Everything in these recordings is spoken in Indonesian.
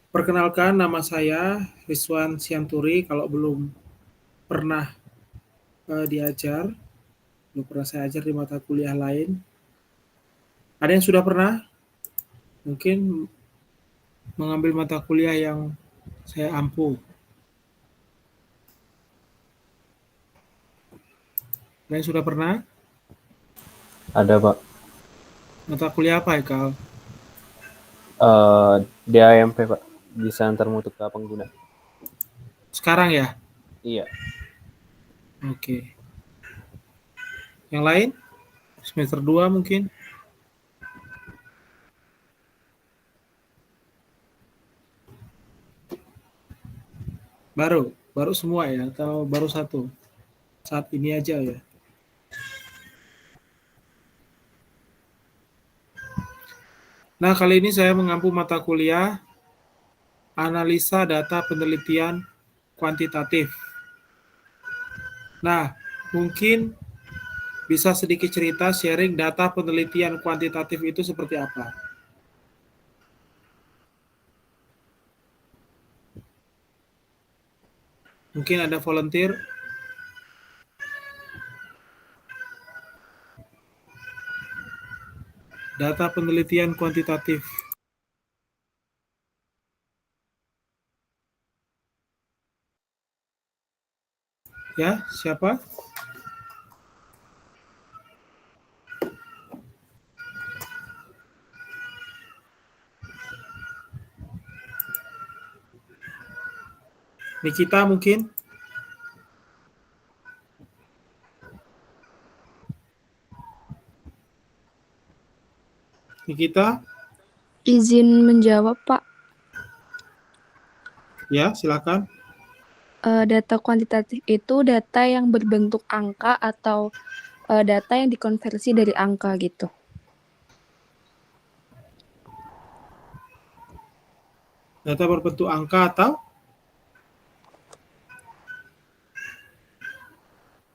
Perkenalkan, nama saya Rizwan Sianturi. Kalau belum pernah diajar, belum pernah saya ajar di mata kuliah lain. Ada yang sudah pernah? Mungkin mengambil mata kuliah yang saya ampu. Ada yang sudah pernah? Ada Pak. Mata kuliah apa, Haikal? DAMP Pak, bisa antar mutu ke pengguna. Sekarang ya? Iya. Oke. Yang lain? Semester 2 mungkin? Baru semua ya? Atau baru satu? Saat ini aja ya? Nah, kali ini saya mengampu mata kuliah analisa data penelitian kuantitatif. Nah, mungkin bisa sedikit cerita sharing data penelitian kuantitatif itu seperti apa? Mungkin ada volunteer. Data penelitian kuantitatif. Ya, siapa? Nikita mungkin? Nikita? Izin menjawab, Pak. Ya, silakan. Data kuantitatif itu data yang berbentuk angka atau data yang dikonversi dari angka gitu. Data berbentuk angka atau?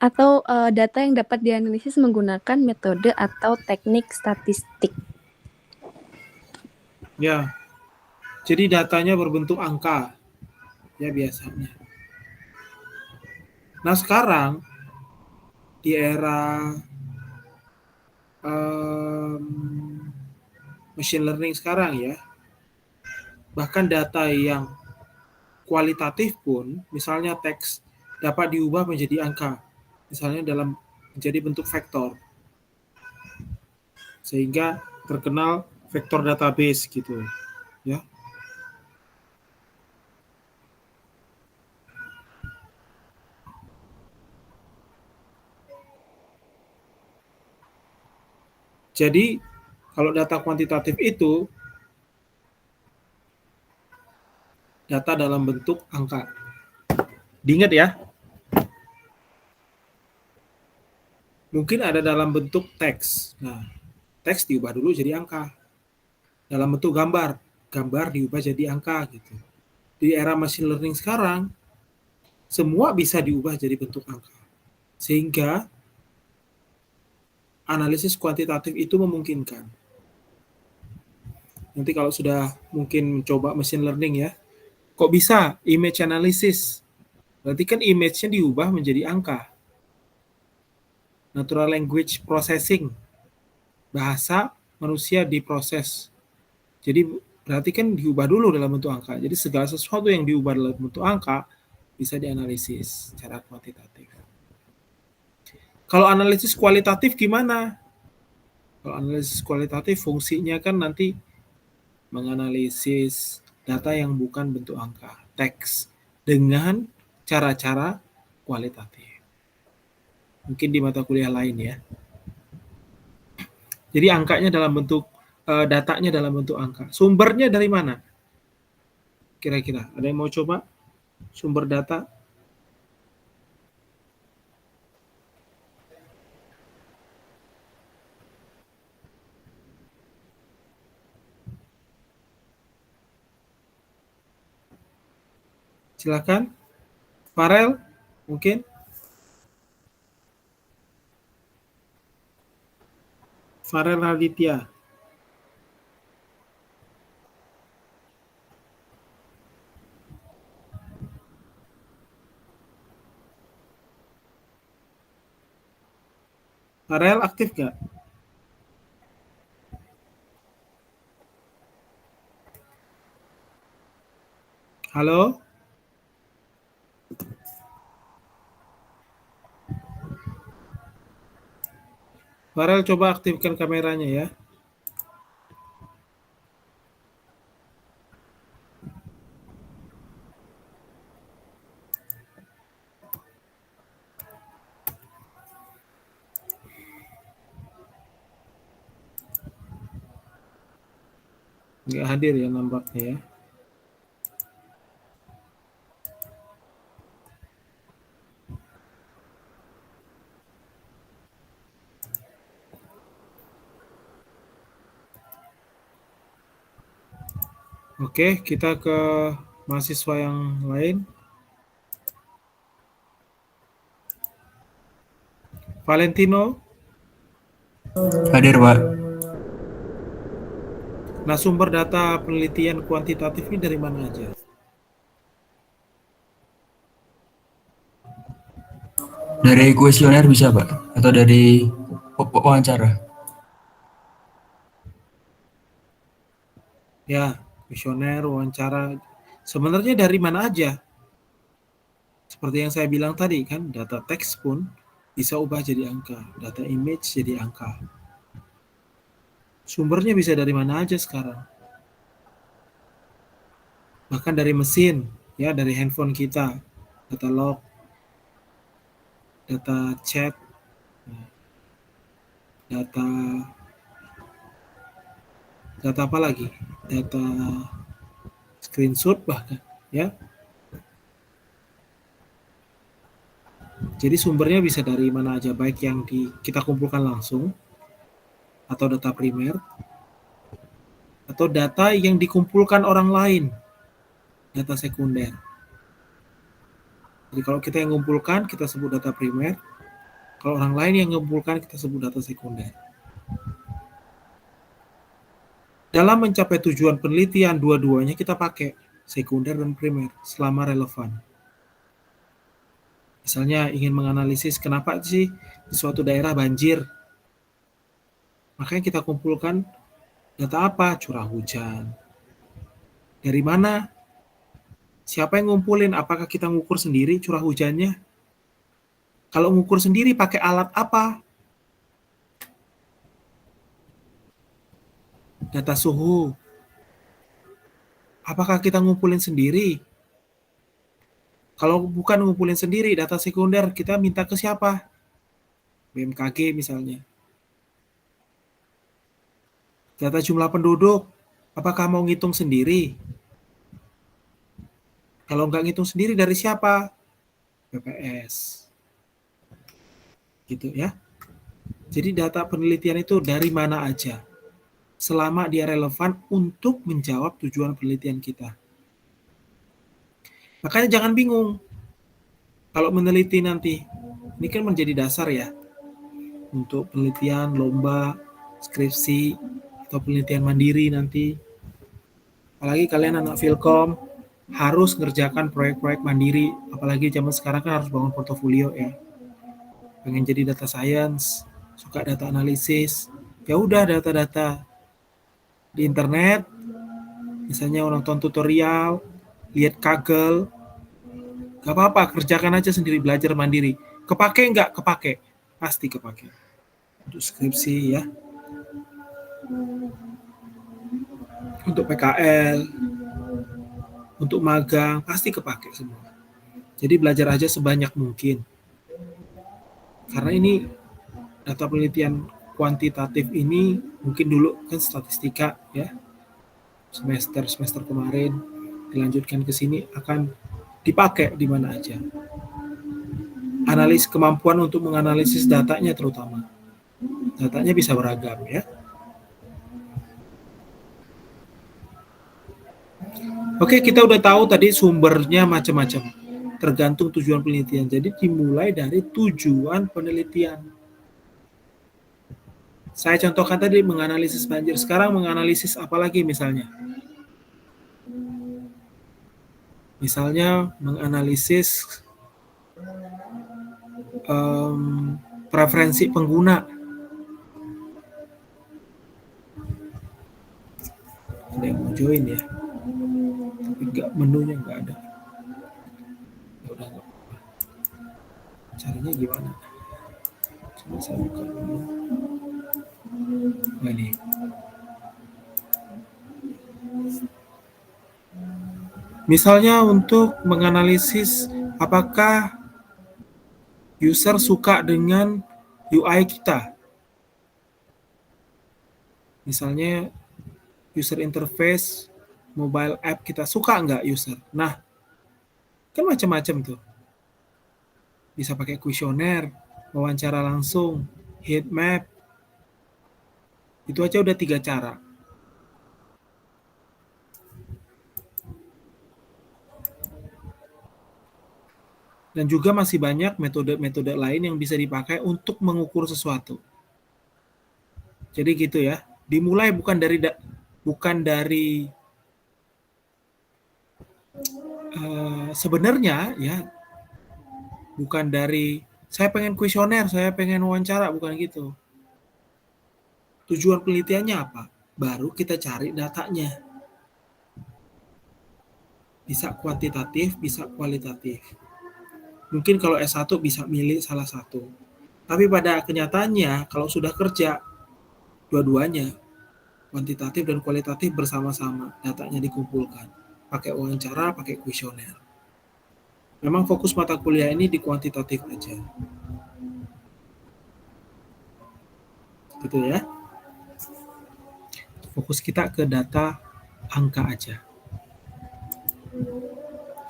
Atau data yang dapat dianalisis menggunakan metode atau teknik statistik. Ya, jadi datanya berbentuk angka. Ya, biasanya. Nah, sekarang di era machine learning sekarang ya, bahkan data yang kualitatif pun, misalnya teks, dapat diubah menjadi angka. Misalnya dalam menjadi bentuk vektor. Sehingga terkenal vektor database gitu ya. Jadi kalau data kuantitatif itu data dalam bentuk angka. Diingat ya. Mungkin ada dalam bentuk teks. Nah, teks diubah dulu jadi angka. Dalam bentuk gambar, gambar diubah jadi angka gitu. Di era machine learning sekarang, semua bisa diubah jadi bentuk angka. Sehingga analisis kuantitatif itu memungkinkan. Nanti kalau sudah mungkin mencoba machine learning ya, kok bisa image analysis? Berarti kan image-nya diubah menjadi angka. Natural language processing, bahasa manusia diproses. Jadi berarti kan diubah dulu dalam bentuk angka. Jadi segala sesuatu yang diubah dalam bentuk angka bisa dianalisis secara kuantitatif. Kalau analisis kualitatif gimana? Kalau analisis kualitatif fungsinya kan nanti menganalisis data yang bukan bentuk angka, teks, dengan cara-cara kualitatif. Mungkin di mata kuliah lain ya. Jadi angkanya dalam bentuk datanya dalam bentuk angka. Sumbernya dari mana? Kira-kira ada yang mau coba sumber data? Silakan. Farel mungkin. Farel Raditya. Farel aktif nggak? Halo? Farel coba aktifkan kameranya ya. Nggak hadir ya nampaknya ya. Oke, kita ke mahasiswa yang lain. Valentino. Hadir, Pak. Nah, sumber data penelitian kuantitatif ini dari mana aja? Dari kuesioner bisa, Pak? Atau dari wawancara? Ya, kuesioner, wawancara. Sebenarnya dari mana aja? Seperti yang saya bilang tadi kan, data teks pun bisa ubah jadi angka, data image jadi angka. Sumbernya bisa dari mana aja sekarang. Bahkan dari mesin, ya dari handphone kita, data log, data chat, data apa lagi? Data screenshot bahkan, ya. Jadi sumbernya bisa dari mana aja, baik yang kita kumpulkan langsung atau data primer atau data yang dikumpulkan orang lain, data sekunder. Jadi kalau kita yang mengumpulkan kita sebut data primer, kalau orang lain yang mengumpulkan kita sebut data sekunder. Dalam mencapai tujuan penelitian, dua-duanya kita pakai, sekunder dan primer, selama relevan. Misalnya ingin menganalisis kenapa sih di suatu daerah banjir. Makanya kita kumpulkan data apa? Curah hujan. Dari mana? Siapa yang ngumpulin? Apakah kita ngukur sendiri curah hujannya? Kalau ngukur sendiri pakai alat apa? Data suhu. Apakah kita ngumpulin sendiri? Kalau bukan ngumpulin sendiri, data sekunder kita minta ke siapa? BMKG misalnya. Data jumlah penduduk, apakah mau ngitung sendiri? Kalau nggak ngitung sendiri dari siapa? BPS. Gitu ya. Jadi data penelitian itu dari mana aja, selama dia relevan untuk menjawab tujuan penelitian kita. Makanya jangan bingung. Kalau meneliti nanti, ini kan menjadi dasar ya, untuk penelitian, lomba, skripsi, atau penelitian mandiri nanti. Apalagi kalian anak Filkom, harus ngerjakan proyek-proyek mandiri, apalagi zaman sekarang kan harus bangun portofolio ya. Pengen jadi data science, suka data analisis, ya udah data-data di internet, misalnya nonton tutorial, lihat Kaggle, gak apa-apa, kerjakan aja sendiri, belajar mandiri. Kepake nggak? Kepake. Pasti kepake. Untuk skripsi ya. Untuk PKL, untuk magang, pasti kepake semua. Jadi belajar aja sebanyak mungkin. Karena ini data penelitian kuantitatif ini mungkin dulu kan statistika ya. Semester kemarin dilanjutkan ke sini akan dipakai di mana aja. Analis kemampuan untuk menganalisis datanya terutama. Datanya bisa beragam ya. Oke, kita udah tahu tadi sumbernya macam-macam. Tergantung tujuan penelitian. Jadi dimulai dari tujuan penelitian. Saya contohkan tadi menganalisis banjir. Sekarang menganalisis apa lagi misalnya? Misalnya menganalisis preferensi pengguna. join ya, tapi menunya nggak ada. Ya udah nggak apa-apa. Caranya gimana? Coba saya buka dulu. Nah, ini. Misalnya untuk menganalisis apakah user suka dengan UI kita. Misalnya user interface mobile app kita, suka nggak user? Nah, kan macam-macam tuh. Bisa pakai kuesioner, wawancara langsung, heat map. Itu aja udah 3 cara. Dan juga masih banyak metode-metode lain yang bisa dipakai untuk mengukur sesuatu. Jadi gitu ya. Dimulai bukan dari sebenarnya ya, bukan dari saya pengen kuesioner, saya pengen wawancara, bukan gitu. Tujuan penelitiannya apa? Baru kita cari datanya. Bisa kuantitatif, bisa kualitatif. Mungkin kalau S1 bisa milih salah satu. Tapi pada kenyataannya kalau sudah kerja, dua-duanya, kuantitatif dan kualitatif bersama-sama, datanya dikumpulkan. Pakai wawancara, pakai kuesioner. Memang fokus mata kuliah ini di kuantitatif aja. Gitu ya. Fokus kita ke data angka aja.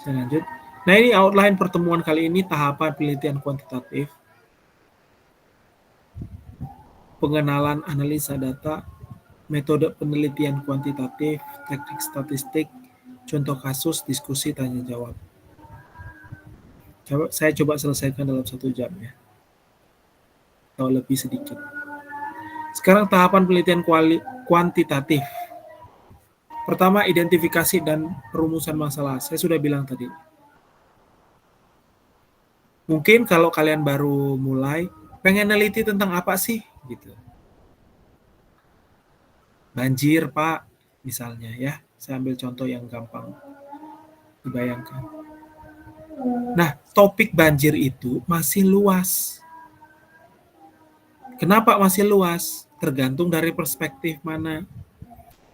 Saya lanjut. Nah, ini outline pertemuan kali ini, tahapan penelitian kuantitatif, pengenalan analisa data, metode penelitian kuantitatif, teknik statistik, contoh kasus, diskusi, tanya jawab. Saya coba selesaikan dalam 1 jam ya, atau lebih sedikit. Sekarang tahapan penelitian kuantitatif. Pertama, identifikasi dan perumusan masalah. Saya sudah bilang tadi. Mungkin kalau kalian baru mulai, pengen neliti tentang apa sih? Gitu. Banjir, Pak, misalnya ya. Saya ambil contoh yang gampang dibayangkan. Nah, topik banjir itu masih luas. Kenapa masih luas? Tergantung dari perspektif mana.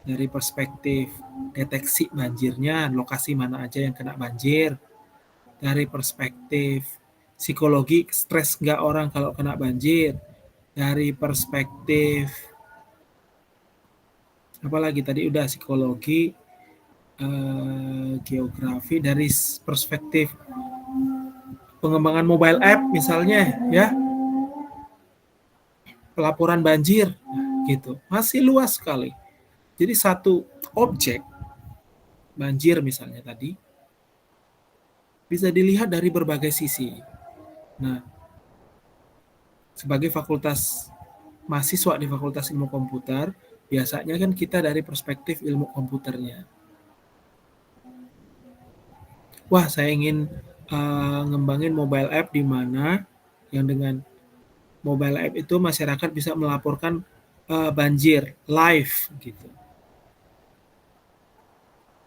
Dari perspektif deteksi banjirnya, lokasi mana aja yang kena banjir. Dari perspektif psikologi, stres nggak orang kalau kena banjir. Dari perspektif apalagi tadi udah psikologi, geografi, dari perspektif pengembangan mobile app misalnya ya, pelaporan banjir gitu, masih luas sekali. Jadi satu objek banjir misalnya tadi bisa dilihat dari berbagai sisi. Nah, sebagai fakultas mahasiswa di Fakultas Ilmu Komputer, biasanya kan kita dari perspektif ilmu komputernya. Wah, saya ingin ngembangin mobile app di mana yang dengan mobile app itu masyarakat bisa melaporkan banjir live gitu.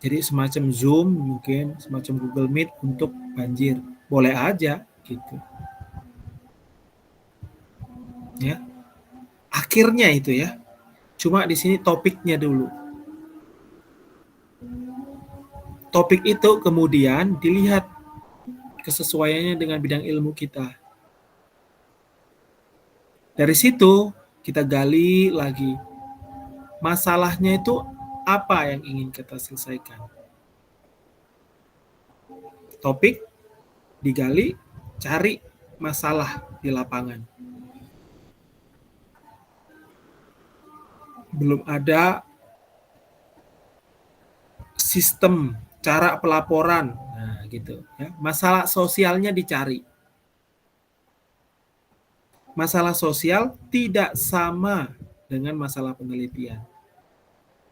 Jadi semacam Zoom, mungkin semacam Google Meet untuk banjir. Boleh aja gitu. Ya. Akhirnya itu ya. Cuma di sini topiknya dulu. Topik itu kemudian dilihat kesesuaiannya dengan bidang ilmu kita. Dari situ kita gali lagi. Masalahnya itu apa yang ingin kita selesaikan. Topik digali, cari masalah di lapangan. Belum ada sistem cara pelaporan, nah gitu ya. Masalah sosialnya dicari. Masalah sosial tidak sama dengan masalah penelitian.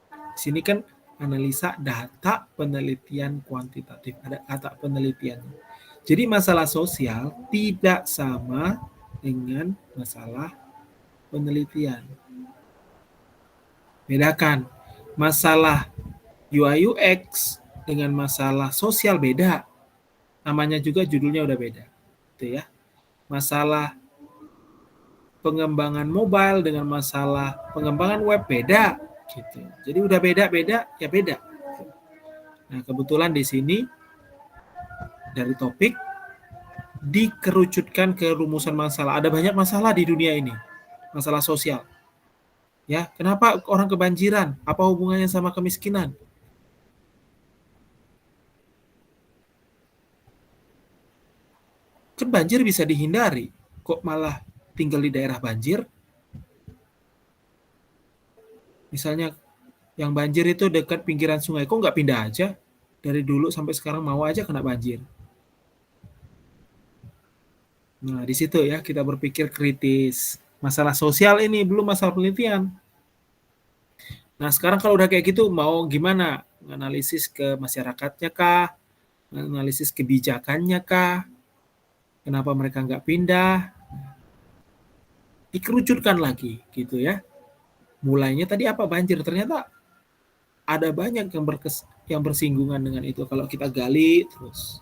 Di sini kan analisa data penelitian kuantitatif, ada kata penelitian. Jadi masalah sosial tidak sama dengan masalah penelitian. Bedakan masalah UI UX dengan masalah sosial beda. Namanya juga judulnya udah beda. Gitu ya. Masalah pengembangan mobile dengan masalah pengembangan web beda gitu. Jadi udah beda-beda ya beda. Nah, kebetulan di sini dari topik dikerucutkan ke rumusan masalah. Ada banyak masalah di dunia ini. Masalah sosial. Ya, kenapa orang kebanjiran? Apa hubungannya sama kemiskinan? Kan banjir bisa dihindari. Kok malah tinggal di daerah banjir? Misalnya yang banjir itu dekat pinggiran sungai, kok nggak pindah aja? Dari dulu sampai sekarang mau aja kena banjir. Nah, di situ ya kita berpikir kritis. Masalah sosial ini belum masalah penelitian. Nah, sekarang kalau udah kayak gitu mau gimana? Analisis ke masyarakatnya kah? Analisis kebijakannya kah? Kenapa mereka nggak pindah? Dikerucutkan lagi gitu ya. Mulainya tadi apa banjir? Ternyata ada banyak yang bersinggungan dengan itu kalau kita gali terus.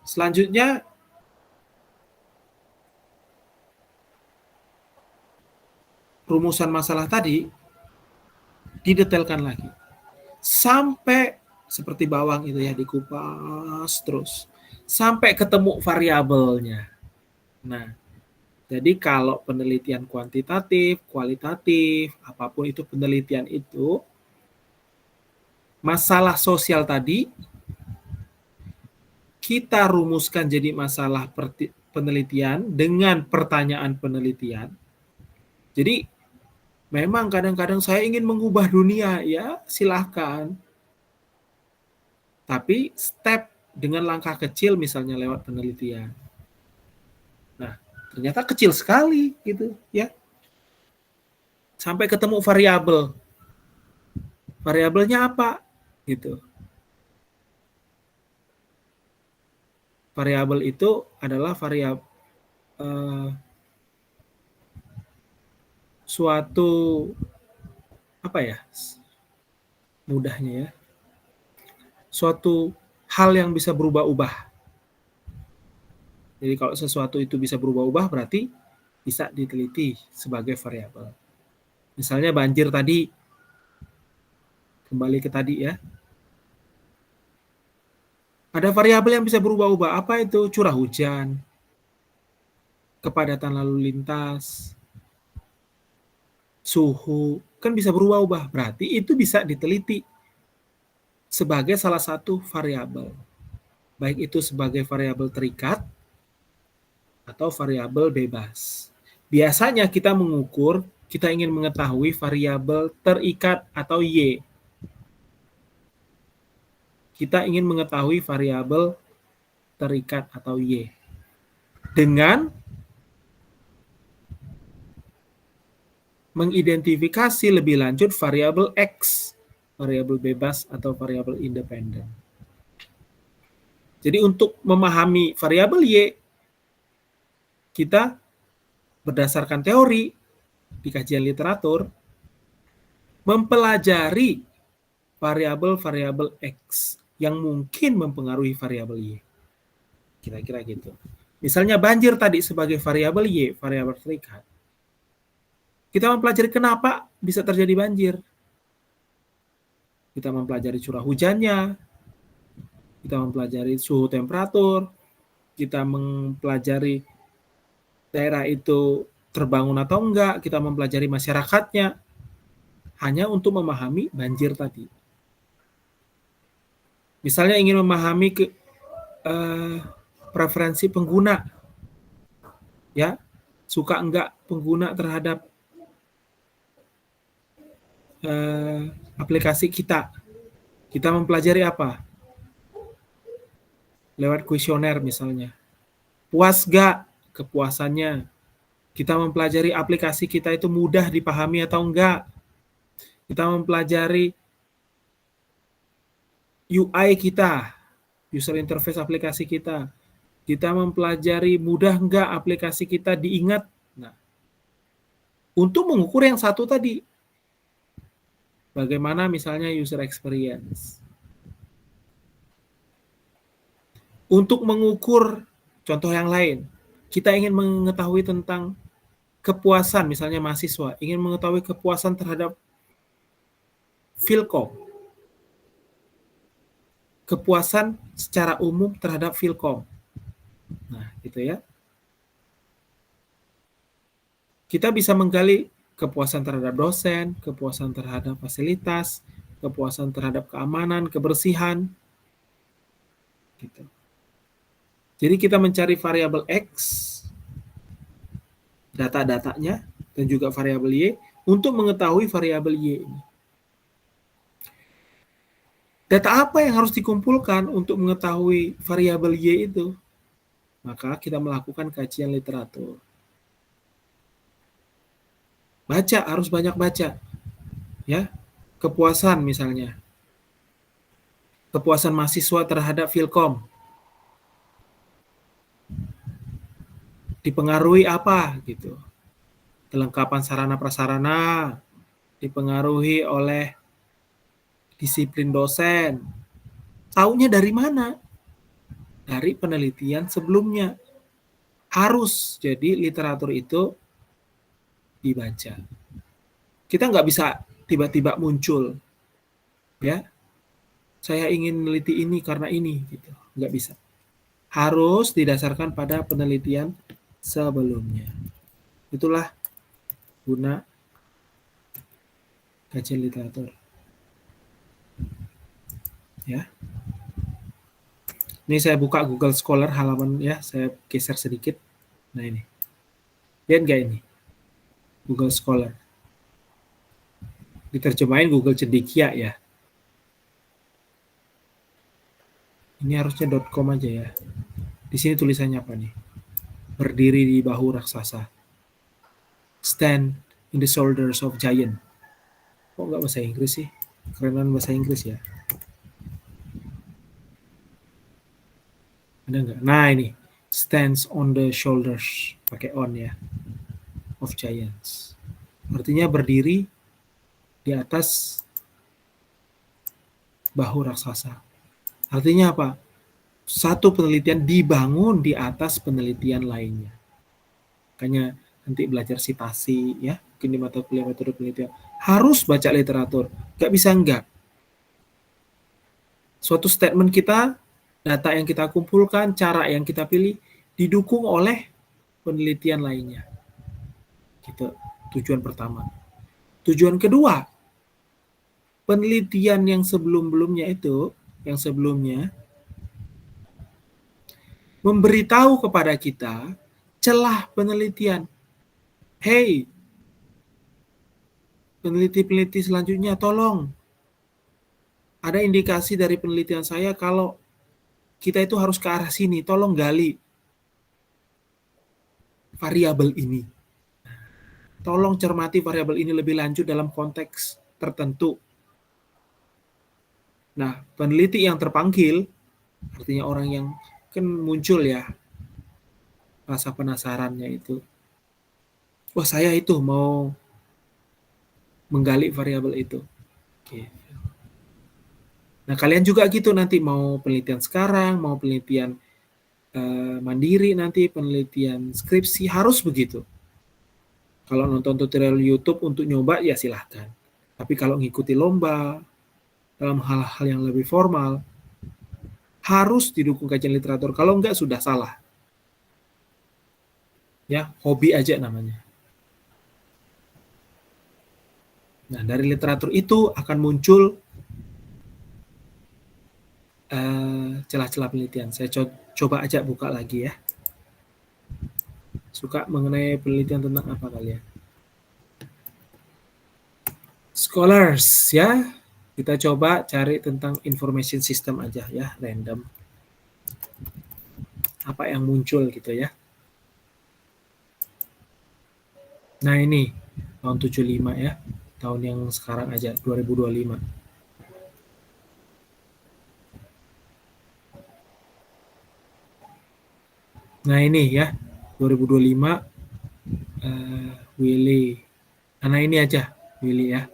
Selanjutnya rumusan masalah tadi didetailkan lagi. Sampai seperti bawang itu ya dikupas terus sampai ketemu variabelnya. Nah, jadi kalau penelitian kuantitatif, kualitatif, apapun itu penelitian itu, masalah sosial tadi kita rumuskan jadi masalah penelitian dengan pertanyaan penelitian. Jadi memang kadang-kadang saya ingin mengubah dunia, ya silahkan. Tapi step dengan langkah kecil misalnya lewat penelitian. Nah, ternyata kecil sekali gitu ya. Sampai ketemu variabel. Variabelnya apa? Gitu. Variabel itu adalah variabel suatu apa ya? Mudahnya ya. Suatu hal yang bisa berubah-ubah. Jadi kalau sesuatu itu bisa berubah-ubah berarti bisa diteliti sebagai variabel. Misalnya banjir tadi, kembali ke tadi ya. Ada variabel yang bisa berubah-ubah. Apa itu? Curah hujan, kepadatan lalu lintas, suhu, kan bisa berubah-ubah. Berarti itu bisa diteliti sebagai salah satu variabel. Baik itu sebagai variabel terikat atau variabel bebas. Biasanya kita mengukur, kita ingin mengetahui variabel terikat atau Y. Kita ingin mengetahui variabel terikat atau Y. Dengan mengidentifikasi lebih lanjut variabel X, variabel bebas atau variabel independen. Jadi untuk memahami variabel Y, kita berdasarkan teori di kajian literatur mempelajari variabel-variabel X yang mungkin mempengaruhi variabel Y. Kira-kira gitu. Misalnya banjir tadi sebagai variabel Y, variabel terikat. Kita mempelajari kenapa bisa terjadi banjir. Kita mempelajari curah hujannya, kita mempelajari suhu temperatur, kita mempelajari daerah itu terbangun atau enggak, kita mempelajari masyarakatnya, hanya untuk memahami banjir tadi. Misalnya ingin memahami preferensi pengguna, ya, suka enggak pengguna terhadap aplikasi kita. Kita mempelajari apa? Lewat kuesioner misalnya. Puas enggak kepuasannya? Kita mempelajari aplikasi kita itu mudah dipahami atau enggak. Kita mempelajari UI kita, user interface aplikasi kita. Kita mempelajari mudah enggak aplikasi kita diingat. Nah, untuk mengukur yang satu tadi, Bagaimana misalnya user experience. Untuk mengukur contoh yang lain, kita ingin mengetahui tentang kepuasan, misalnya mahasiswa ingin mengetahui kepuasan terhadap Philcom. Kepuasan secara umum terhadap Philcom. Nah, gitu ya. Kita bisa menggali kepuasan terhadap dosen, kepuasan terhadap fasilitas, kepuasan terhadap keamanan, kebersihan. Gitu. Jadi kita mencari variabel X, data-datanya, dan juga variabel Y, untuk mengetahui variabel Y ini. Data apa yang harus dikumpulkan untuk mengetahui variabel Y itu? Maka kita melakukan kajian literatur. Baca, harus banyak baca. Ya, kepuasan misalnya. Kepuasan mahasiswa terhadap Philcom. Dipengaruhi apa gitu. Kelengkapan sarana prasarana, dipengaruhi oleh disiplin dosen. Taunya dari mana? Dari penelitian sebelumnya. Harus jadi literatur itu dibaca. Kita nggak bisa tiba-tiba muncul, ya. Saya ingin meneliti ini karena ini, gitu. Nggak bisa. Harus didasarkan pada penelitian sebelumnya. Itulah guna kajian literatur. Ya. Ini saya buka Google Scholar halaman ya, saya geser sedikit. Nah ini. Lihat nggak ini? Google Scholar. Diterjemahin Google Cendekia ya. Ini harusnya .com aja ya. Di sini tulisannya apa nih? Berdiri di bahu raksasa. Stand in the shoulders of giant. Kok nggak bahasa Inggris sih? Kerenan bahasa Inggris ya. Ada nggak? Nah ini. Stands on the shoulders. Pakai on ya. Of giants. Artinya berdiri di atas bahu raksasa. Artinya apa? Satu penelitian dibangun di atas penelitian lainnya. Makanya nanti belajar sitasi ya, mungkin di mata kuliah metode penelitian. Harus baca literatur, nggak bisa enggak. Suatu statement kita, data yang kita kumpulkan, cara yang kita pilih, didukung oleh penelitian lainnya. Gitu, tujuan pertama. Tujuan kedua, penelitian yang sebelum-belumnya itu, yang sebelumnya, memberitahu kepada kita celah penelitian. Hey, peneliti-peneliti selanjutnya tolong. Ada indikasi dari penelitian saya kalau kita itu harus ke arah sini, tolong gali variabel ini. Tolong cermati variabel ini lebih lanjut dalam konteks tertentu. Nah, peneliti yang terpanggil, artinya orang yang kan muncul ya, rasa penasarannya itu. Wah, saya itu mau menggali variabel itu. Oke. Nah, kalian juga gitu nanti mau penelitian sekarang, mau penelitian mandiri nanti, penelitian skripsi, harus begitu. Kalau nonton tutorial YouTube untuk nyoba, ya silahkan. Tapi kalau ngikuti lomba, dalam hal-hal yang lebih formal, harus didukung kajian literatur. Kalau enggak, sudah salah. Ya, hobi aja namanya. Nah, dari literatur itu akan muncul celah-celah penelitian. Saya coba aja buka lagi ya. Suka mengenai penelitian tentang apa kalian? Scholars ya. Kita coba cari tentang information system aja ya, random. Apa yang muncul gitu ya. Nah ini, tahun 75 ya. Tahun yang sekarang aja, 2025. Nah ini ya, 2025 Willy. Nah ini aja, Willy ya.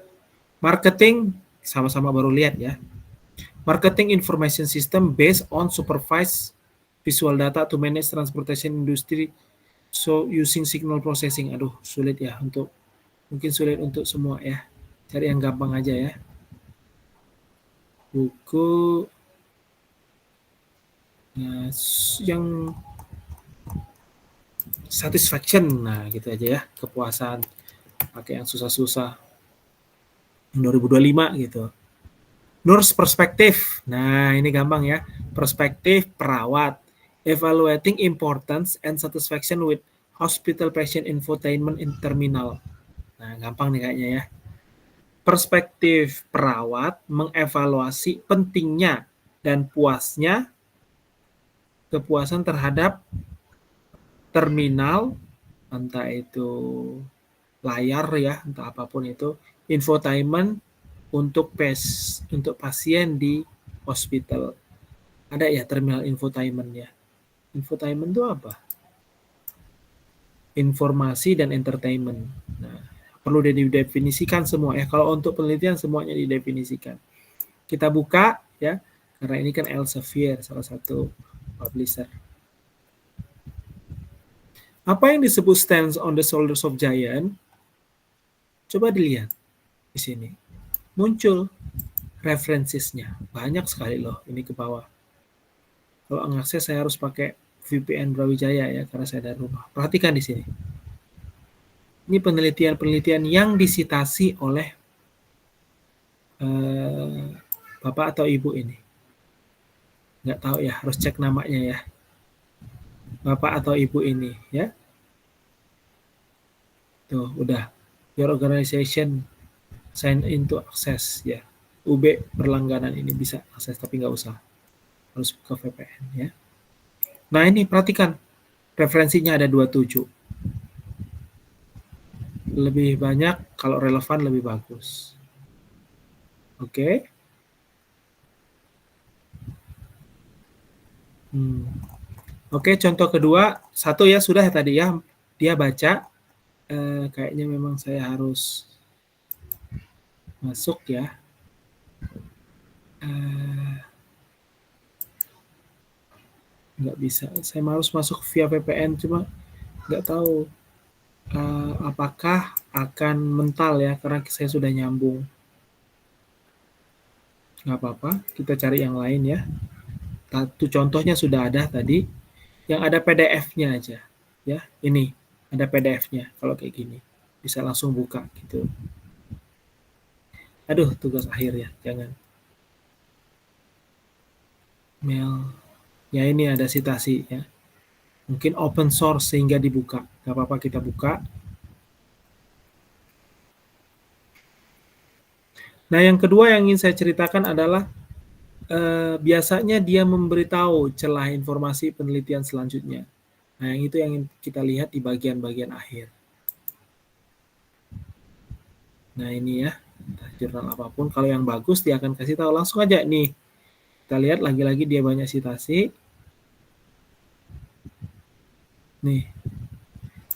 Marketing, sama-sama baru lihat ya. Marketing information system based on supervised visual data to manage transportation industry so using signal processing. Aduh, sulit ya mungkin sulit untuk semua ya. Cari yang gampang aja ya. Buku yang satisfaction, nah gitu aja ya, kepuasan, pakai yang susah-susah, 2025 gitu. Nurse perspektif, nah ini gampang ya, perspektif perawat, evaluating importance and satisfaction with hospital patient infotainment in terminal. Nah gampang nih kayaknya ya. Perspektif perawat mengevaluasi pentingnya dan puasnya kepuasan terhadap terminal, entah itu layar ya, entah apapun itu, infotainment untuk pasien di hospital. Ada ya terminal infotainment ya. Infotainment itu apa? Informasi dan entertainment. Nah, perlu didefinisikan semua ya. Kalau untuk penelitian semuanya didefinisikan. Kita buka ya, karena ini kan Elsevier, salah satu publisher. Apa yang disebut stands on the shoulders of giant? Coba dilihat di sini. Muncul references-nya. Banyak sekali loh ini ke bawah. Kalau mengakses saya harus pakai VPN Brawijaya ya, karena saya dari rumah. Perhatikan di sini. Ini penelitian-penelitian yang disitasi oleh Bapak atau Ibu ini. Nggak tahu ya, harus cek namanya ya. Bapak atau Ibu ini ya. Tuh, udah. Your organization sign in to access ya. UB berlangganan ini bisa akses tapi nggak usah. Harus buka VPN ya. Nah ini perhatikan. Referensinya ada 27. Lebih banyak, kalau relevan lebih bagus. Oke. Oke, contoh kedua, satu ya sudah tadi ya, dia baca, kayaknya memang saya harus masuk ya. Nggak bisa, saya harus masuk via VPN, cuma nggak tahu apakah akan mental ya, karena saya sudah nyambung. Nggak apa-apa, kita cari yang lain ya. Satu contohnya sudah ada tadi, yang ada PDF-nya aja ya. Ini ada PDF-nya kalau kayak gini, bisa langsung buka gitu. Aduh, tugas akhir ya, jangan. Mail, ya ini ada citasi ya. Mungkin open source sehingga dibuka, nggak apa-apa kita buka. Nah yang kedua yang ingin saya ceritakan adalah biasanya dia memberitahu celah informasi penelitian selanjutnya. Nah, yang itu yang kita lihat di bagian-bagian akhir. Nah, ini ya, jurnal apapun. Kalau yang bagus, dia akan kasih tahu langsung aja nih. Kita lihat lagi-lagi dia banyak citasi. Nih.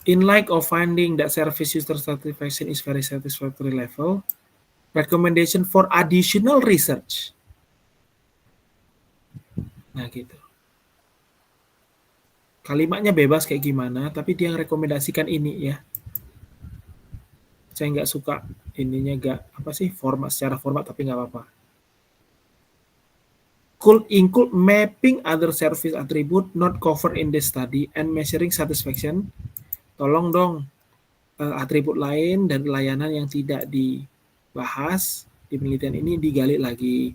In light of finding that service user satisfaction is very satisfactory level, recommendation for additional research. Nah gitu. Kalimatnya bebas kayak gimana, tapi dia rekomendasikan ini ya. Saya nggak suka ininya secara format tapi nggak apa-apa. Could include mapping other service attribute not covered in the study and measuring satisfaction. Tolong dong atribut lain dan layanan yang tidak dibahas di penelitian ini digali lagi.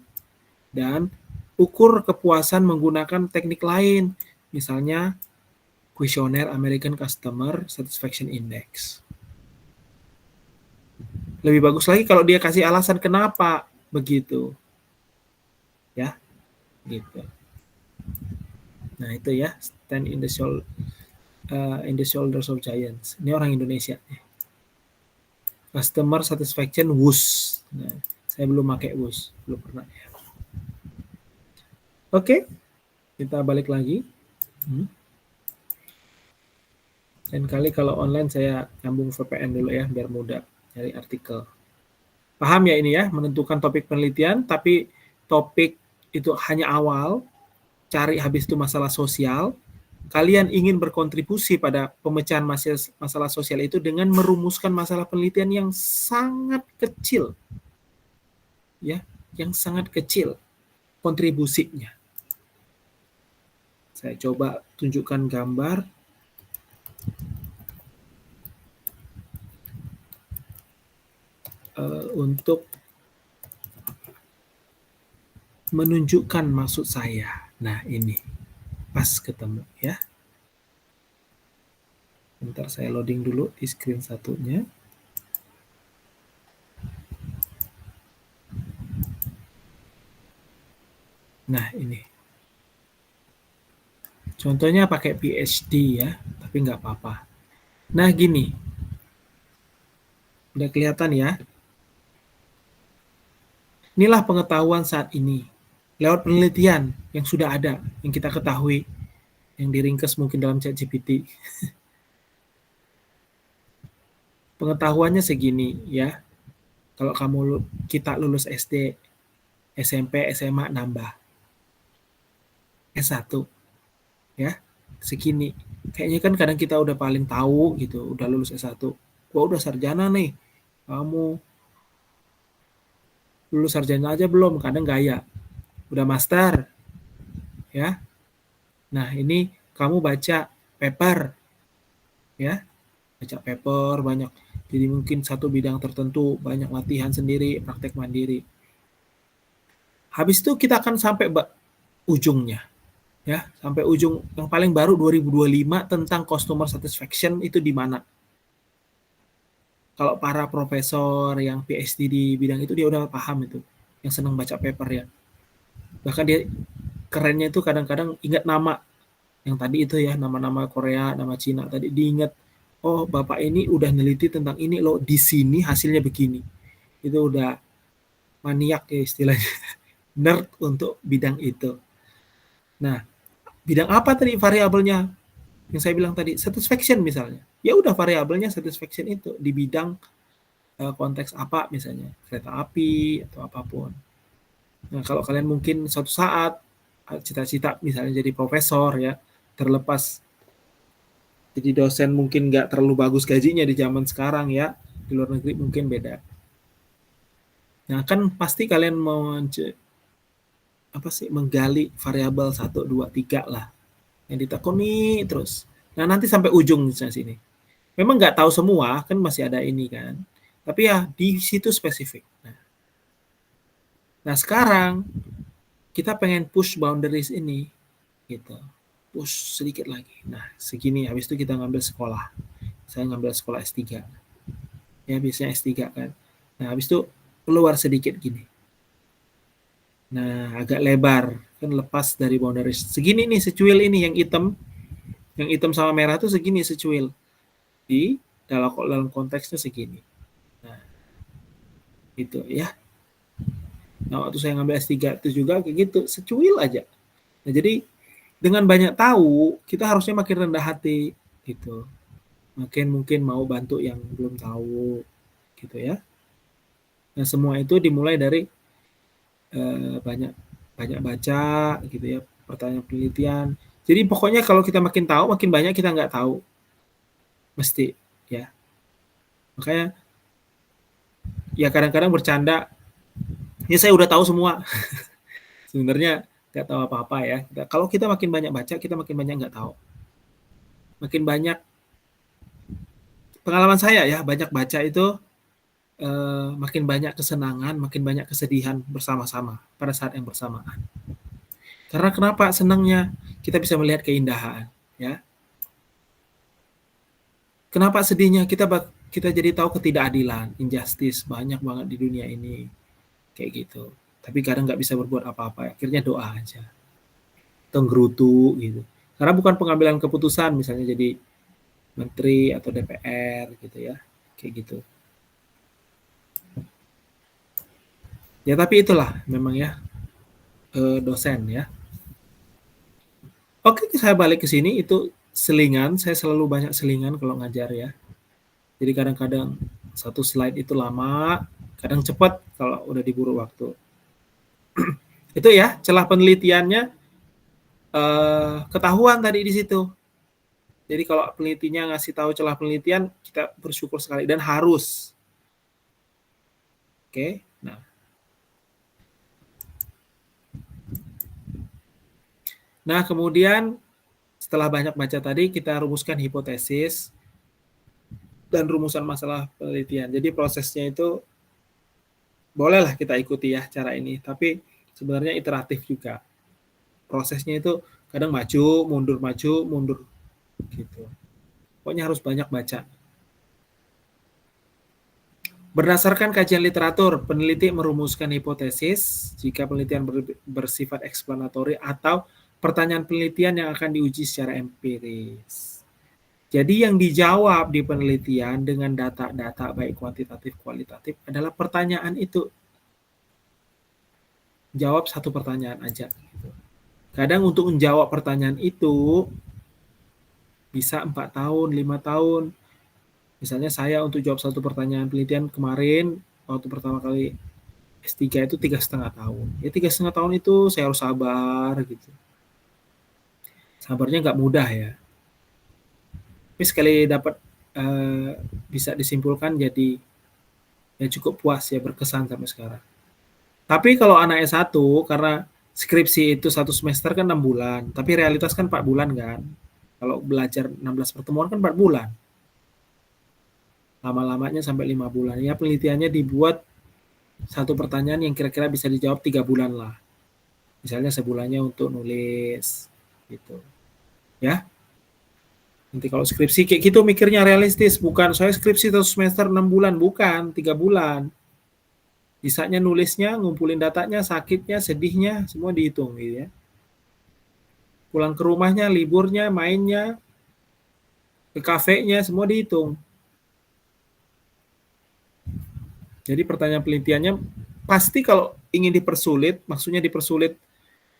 Dan ukur kepuasan menggunakan teknik lain, misalnya kuesioner American Customer Satisfaction Index. Lebih bagus lagi kalau dia kasih alasan kenapa begitu. Ya, gitu. Nah, itu ya, stand in the shoulders of giants. Ini orang Indonesia. Customer Satisfaction WUS. Nah, saya belum pakai WUS, belum pernah ya. Oke, kita balik lagi. Dan kali kalau online saya nyambung VPN dulu ya, biar mudah cari artikel. Paham ya ini ya, menentukan topik penelitian, tapi topik itu hanya awal, cari habis itu masalah sosial, kalian ingin berkontribusi pada pemecahan masalah sosial itu dengan merumuskan masalah penelitian yang sangat kecil, ya, yang sangat kecil kontribusinya. Saya coba tunjukkan gambar. Untuk menunjukkan maksud saya. Nah, ini pas ketemu ya. Bentar saya loading dulu di screen satunya. Nah, ini. Contohnya pakai PhD ya, tapi nggak apa-apa. Nah, gini. Udah kelihatan ya. Inilah pengetahuan saat ini. Lewat penelitian yang sudah ada, yang kita ketahui, yang diringkas mungkin dalam ChatGPT. Pengetahuannya segini ya. Kalau kita lulus SD, SMP, SMA nambah. S1 ya, segini. Kayaknya kan kadang kita udah paling tahu gitu, udah lulus S1. Gua udah sarjana nih. Kamu lulus sarjana aja belum? Kadang gaya. Udah master. Ya. Nah, ini kamu baca paper. Ya. Baca paper banyak. Jadi mungkin satu bidang tertentu, banyak latihan sendiri, praktek mandiri. Habis itu kita akan sampai ujungnya. Ya, sampai ujung yang paling baru 2025 tentang customer satisfaction itu di mana? Kalau para profesor yang PhD di bidang itu dia udah paham itu, yang senang baca paper ya. Bahkan dia kerennya itu kadang-kadang ingat nama yang tadi itu ya, nama-nama Korea, nama Cina tadi diingat. Oh, Bapak ini udah neliti tentang ini loh, di sini hasilnya begini. Itu udah maniak ya istilahnya. Nerd untuk bidang itu. Nah, bidang apa tadi variabelnya? Yang saya bilang tadi, satisfaction misalnya. Ya udah variabelnya satisfaction itu di bidang konteks apa misalnya, kereta api atau apapun. Nah, kalau kalian mungkin suatu saat cita-cita misalnya jadi profesor ya, terlepas jadi dosen mungkin nggak terlalu bagus gajinya di zaman sekarang ya, di luar negeri mungkin beda. Nah, kan pasti kalian mau menggali variabel 1, 2, 3 lah. Yang ditekuni terus. Nah, nanti sampai ujung misalnya sini. Memang nggak tahu semua, kan masih ada ini kan. Tapi ya di situ spesifik. Nah sekarang kita pengen push boundaries ini, gitu. Push sedikit lagi. Nah segini, habis itu kita ngambil sekolah. Saya ngambil sekolah S3. Ya biasanya S3 kan. Nah habis itu keluar sedikit gini. Nah agak lebar, kan lepas dari boundaries. Segini nih secuil ini yang hitam sama merah tuh segini secuil. Di dalam konteksnya segini. Nah itu ya. Nah, waktu saya ngambil S3 itu juga kayak gitu, secuil aja. Nah, jadi dengan banyak tahu, kita harusnya makin rendah hati gitu. Makin mungkin mau bantu yang belum tahu gitu ya. Nah, semua itu dimulai dari banyak baca gitu ya, pertanyaan penelitian. Jadi pokoknya kalau kita makin tahu, makin banyak kita nggak tahu. Mesti ya. Makanya ya kadang-kadang bercanda, ya saya udah tahu semua. Sebenarnya nggak tahu apa-apa ya. Kalau kita makin banyak baca, kita makin banyak nggak tahu. Makin banyak, pengalaman saya ya, banyak baca itu makin banyak kesenangan, makin banyak kesedihan bersama-sama pada saat yang bersamaan. Karena kenapa senangnya? Kita bisa melihat keindahan, ya. Kenapa sedihnya? Kita jadi tahu ketidakadilan, injustice banyak banget di dunia ini, kayak gitu. Tapi kadang nggak bisa berbuat apa-apa, akhirnya doa aja, tenggerutu gitu. Karena bukan pengambilan keputusan, misalnya jadi menteri atau DPR gitu ya, kayak gitu. Ya tapi itulah memang ya dosen ya. Oke, saya balik ke sini, itu selingan, saya selalu banyak selingan kalau ngajar ya. Jadi kadang-kadang satu slide itu lama, Kadang cepat kalau udah diburu waktu. Itu ya, celah penelitiannya ketahuan tadi di situ. Jadi kalau penelitinya ngasih tahu celah penelitian, kita bersyukur sekali dan harus. Oke, nah kemudian setelah banyak baca tadi, kita rumuskan hipotesis dan rumusan masalah penelitian. Jadi prosesnya itu bolehlah kita ikuti ya cara ini, tapi sebenarnya iteratif juga. Prosesnya itu kadang maju, mundur gitu. Pokoknya harus banyak baca. Berdasarkan kajian literatur, peneliti merumuskan hipotesis jika penelitian bersifat eksplanatori atau pertanyaan penelitian yang akan diuji secara empiris. Jadi yang dijawab di penelitian dengan data-data baik kuantitatif kualitatif adalah pertanyaan itu. Jawab satu pertanyaan aja. Kadang untuk menjawab pertanyaan itu bisa 4 tahun, 5 tahun. Misalnya saya untuk jawab satu pertanyaan penelitian kemarin, waktu pertama kali S3 itu 3,5 tahun. Ya 3,5 tahun itu saya harus sabar gitu. Sabarnya nggak mudah ya. Tapi sekali dapat bisa disimpulkan jadi ya cukup puas ya, berkesan sampai sekarang. Tapi kalau anak S1 karena skripsi itu 1 semester kan 6 bulan, tapi realitas kan 4 bulan kan. Kalau belajar 16 pertemuan kan 4 bulan. Lama-lamanya sampai 5 bulan. Ya penelitiannya dibuat satu pertanyaan yang kira-kira bisa dijawab 3 bulan lah. Misalnya sebulannya untuk nulis gitu. Ya. Nanti kalau skripsi kayak gitu mikirnya realistis, bukan saya skripsi 1 semester 6 bulan, bukan 3 bulan. Bisanya nulisnya, ngumpulin datanya, sakitnya, sedihnya, semua dihitung gitu ya. Pulang ke rumahnya, liburnya, mainnya, ke kafenya, semua dihitung. Jadi pertanyaan penelitiannya pasti kalau ingin dipersulit, maksudnya dipersulit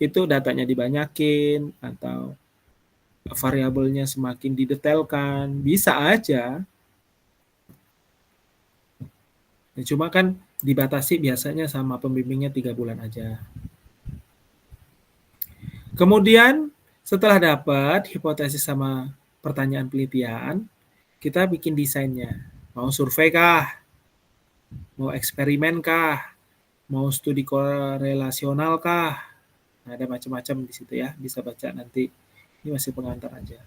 itu datanya dibanyakin atau variabelnya semakin didetailkan, bisa aja. Ya, cuma kan dibatasi biasanya sama pembimbingnya 3 bulan aja. Kemudian setelah dapat hipotesis sama pertanyaan penelitian, kita bikin desainnya. Mau survei kah? Mau eksperimen kah? Mau studi korelasional kah? Nah, ada macam-macam di situ ya, bisa baca nanti. Ini masih pengantar aja.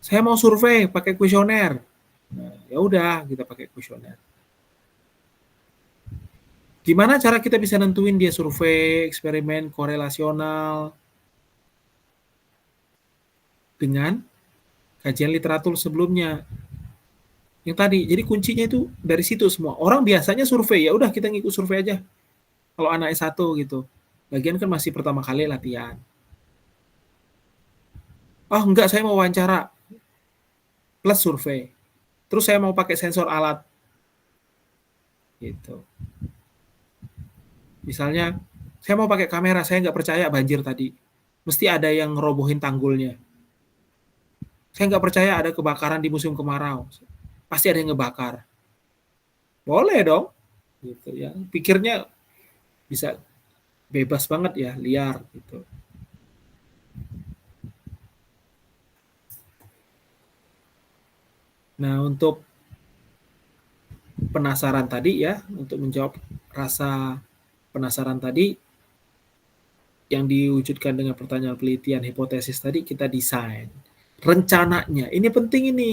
Saya mau survei pakai kuesioner. Nah, ya udah kita pakai kuesioner. Gimana cara kita bisa nentuin dia survei, eksperimen, korelasional? Dengan kajian literatur sebelumnya. Yang tadi, jadi kuncinya itu dari situ semua. Orang biasanya survei, ya udah kita ngikut survei aja. Kalau anak S1 gitu. Lagian kan masih pertama kali latihan. Oh enggak, saya mau wawancara. Plus survei. Terus saya mau pakai sensor alat. Gitu. Misalnya, saya mau pakai kamera, saya nggak percaya banjir tadi. Mesti ada yang ngerobohin tanggulnya. Saya nggak percaya ada kebakaran di musim kemarau. Pasti ada yang ngebakar. Boleh dong. Gitu ya. Pikirnya bisa bebas banget ya, liar gitu. Nah, untuk penasaran tadi ya, untuk menjawab rasa penasaran tadi yang diwujudkan dengan pertanyaan penelitian hipotesis tadi, kita desain rencananya. Ini penting ini.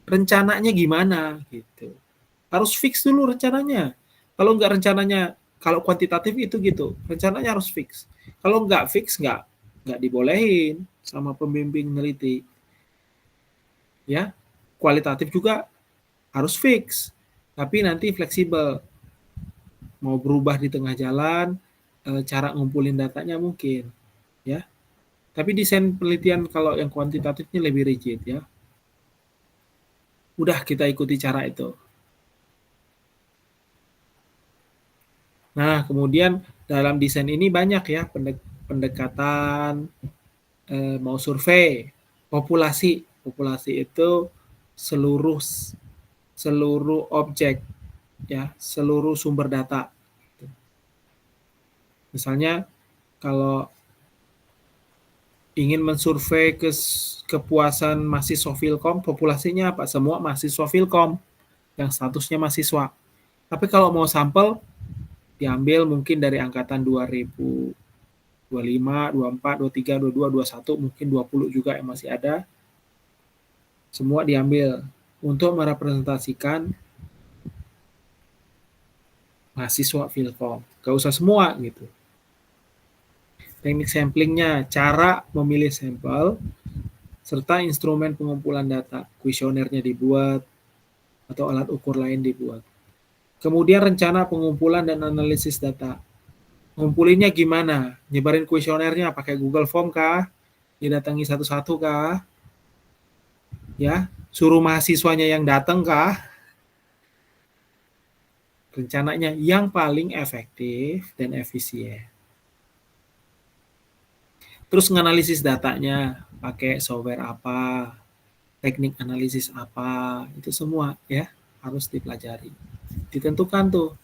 Rencananya gimana gitu. Harus fix dulu rencananya. Kalau nggak rencananya, kalau kuantitatif itu gitu, rencananya harus fix. Kalau nggak fix, nggak dibolehin sama pembimbing neliti. Ya, kualitatif juga harus fix, tapi nanti fleksibel. Mau berubah di tengah jalan, cara ngumpulin datanya mungkin, ya. Tapi desain penelitian kalau yang kuantitatifnya lebih rigid ya. Udah kita ikuti cara itu. Nah, kemudian dalam desain ini banyak ya pendekatan mau survei, populasi. Populasi itu seluruh objek ya seluruh sumber data. Misalnya kalau ingin mensurvei kepuasan mahasiswa Filkom, populasinya apa? Semua mahasiswa Filkom yang statusnya mahasiswa. Tapi kalau mau sampel, diambil mungkin dari angkatan 2025, 24, 23, 22, 21, mungkin 20 juga yang masih ada. Semua diambil untuk merepresentasikan mahasiswa Filkom. Gak usah semua gitu. Teknik samplingnya, cara memilih sampel, serta instrumen pengumpulan data. Kuesionernya dibuat, atau alat ukur lain dibuat. Kemudian rencana pengumpulan dan analisis data. Ngumpulinnya gimana? Nyebarin kuesionernya pakai Google Form kah? Didatangi satu-satu kah? Ya, suruh mahasiswanya yang datang kah? Rencananya yang paling efektif dan efisien. Terus menganalisis datanya, pakai software apa, teknik analisis apa, itu semua ya harus dipelajari. Ditentukan tuh.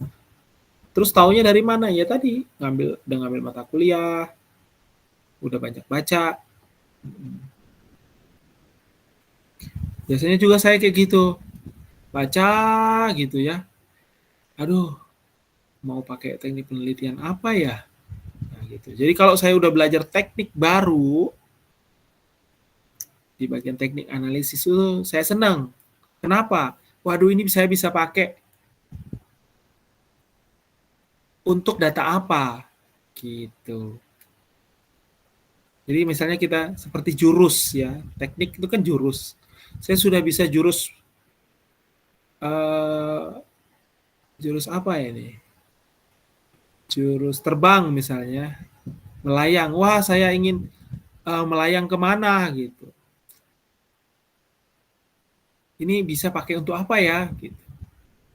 Terus taunya dari mana? Ya tadi, udah ngambil mata kuliah, udah banyak baca. Biasanya juga saya kayak gitu. Baca gitu ya. Aduh, mau pakai teknik penelitian apa ya? Nah, gitu. Jadi kalau saya udah belajar teknik baru, di bagian teknik analisis itu saya senang. Kenapa? Waduh, ini saya bisa pakai untuk data apa? Gitu. Jadi misalnya kita seperti jurus ya, teknik itu kan jurus. Saya sudah bisa jurus apa ini? Jurus terbang misalnya, melayang. Wah, saya ingin melayang kemana gitu. Ini bisa pakai untuk apa ya? Gitu.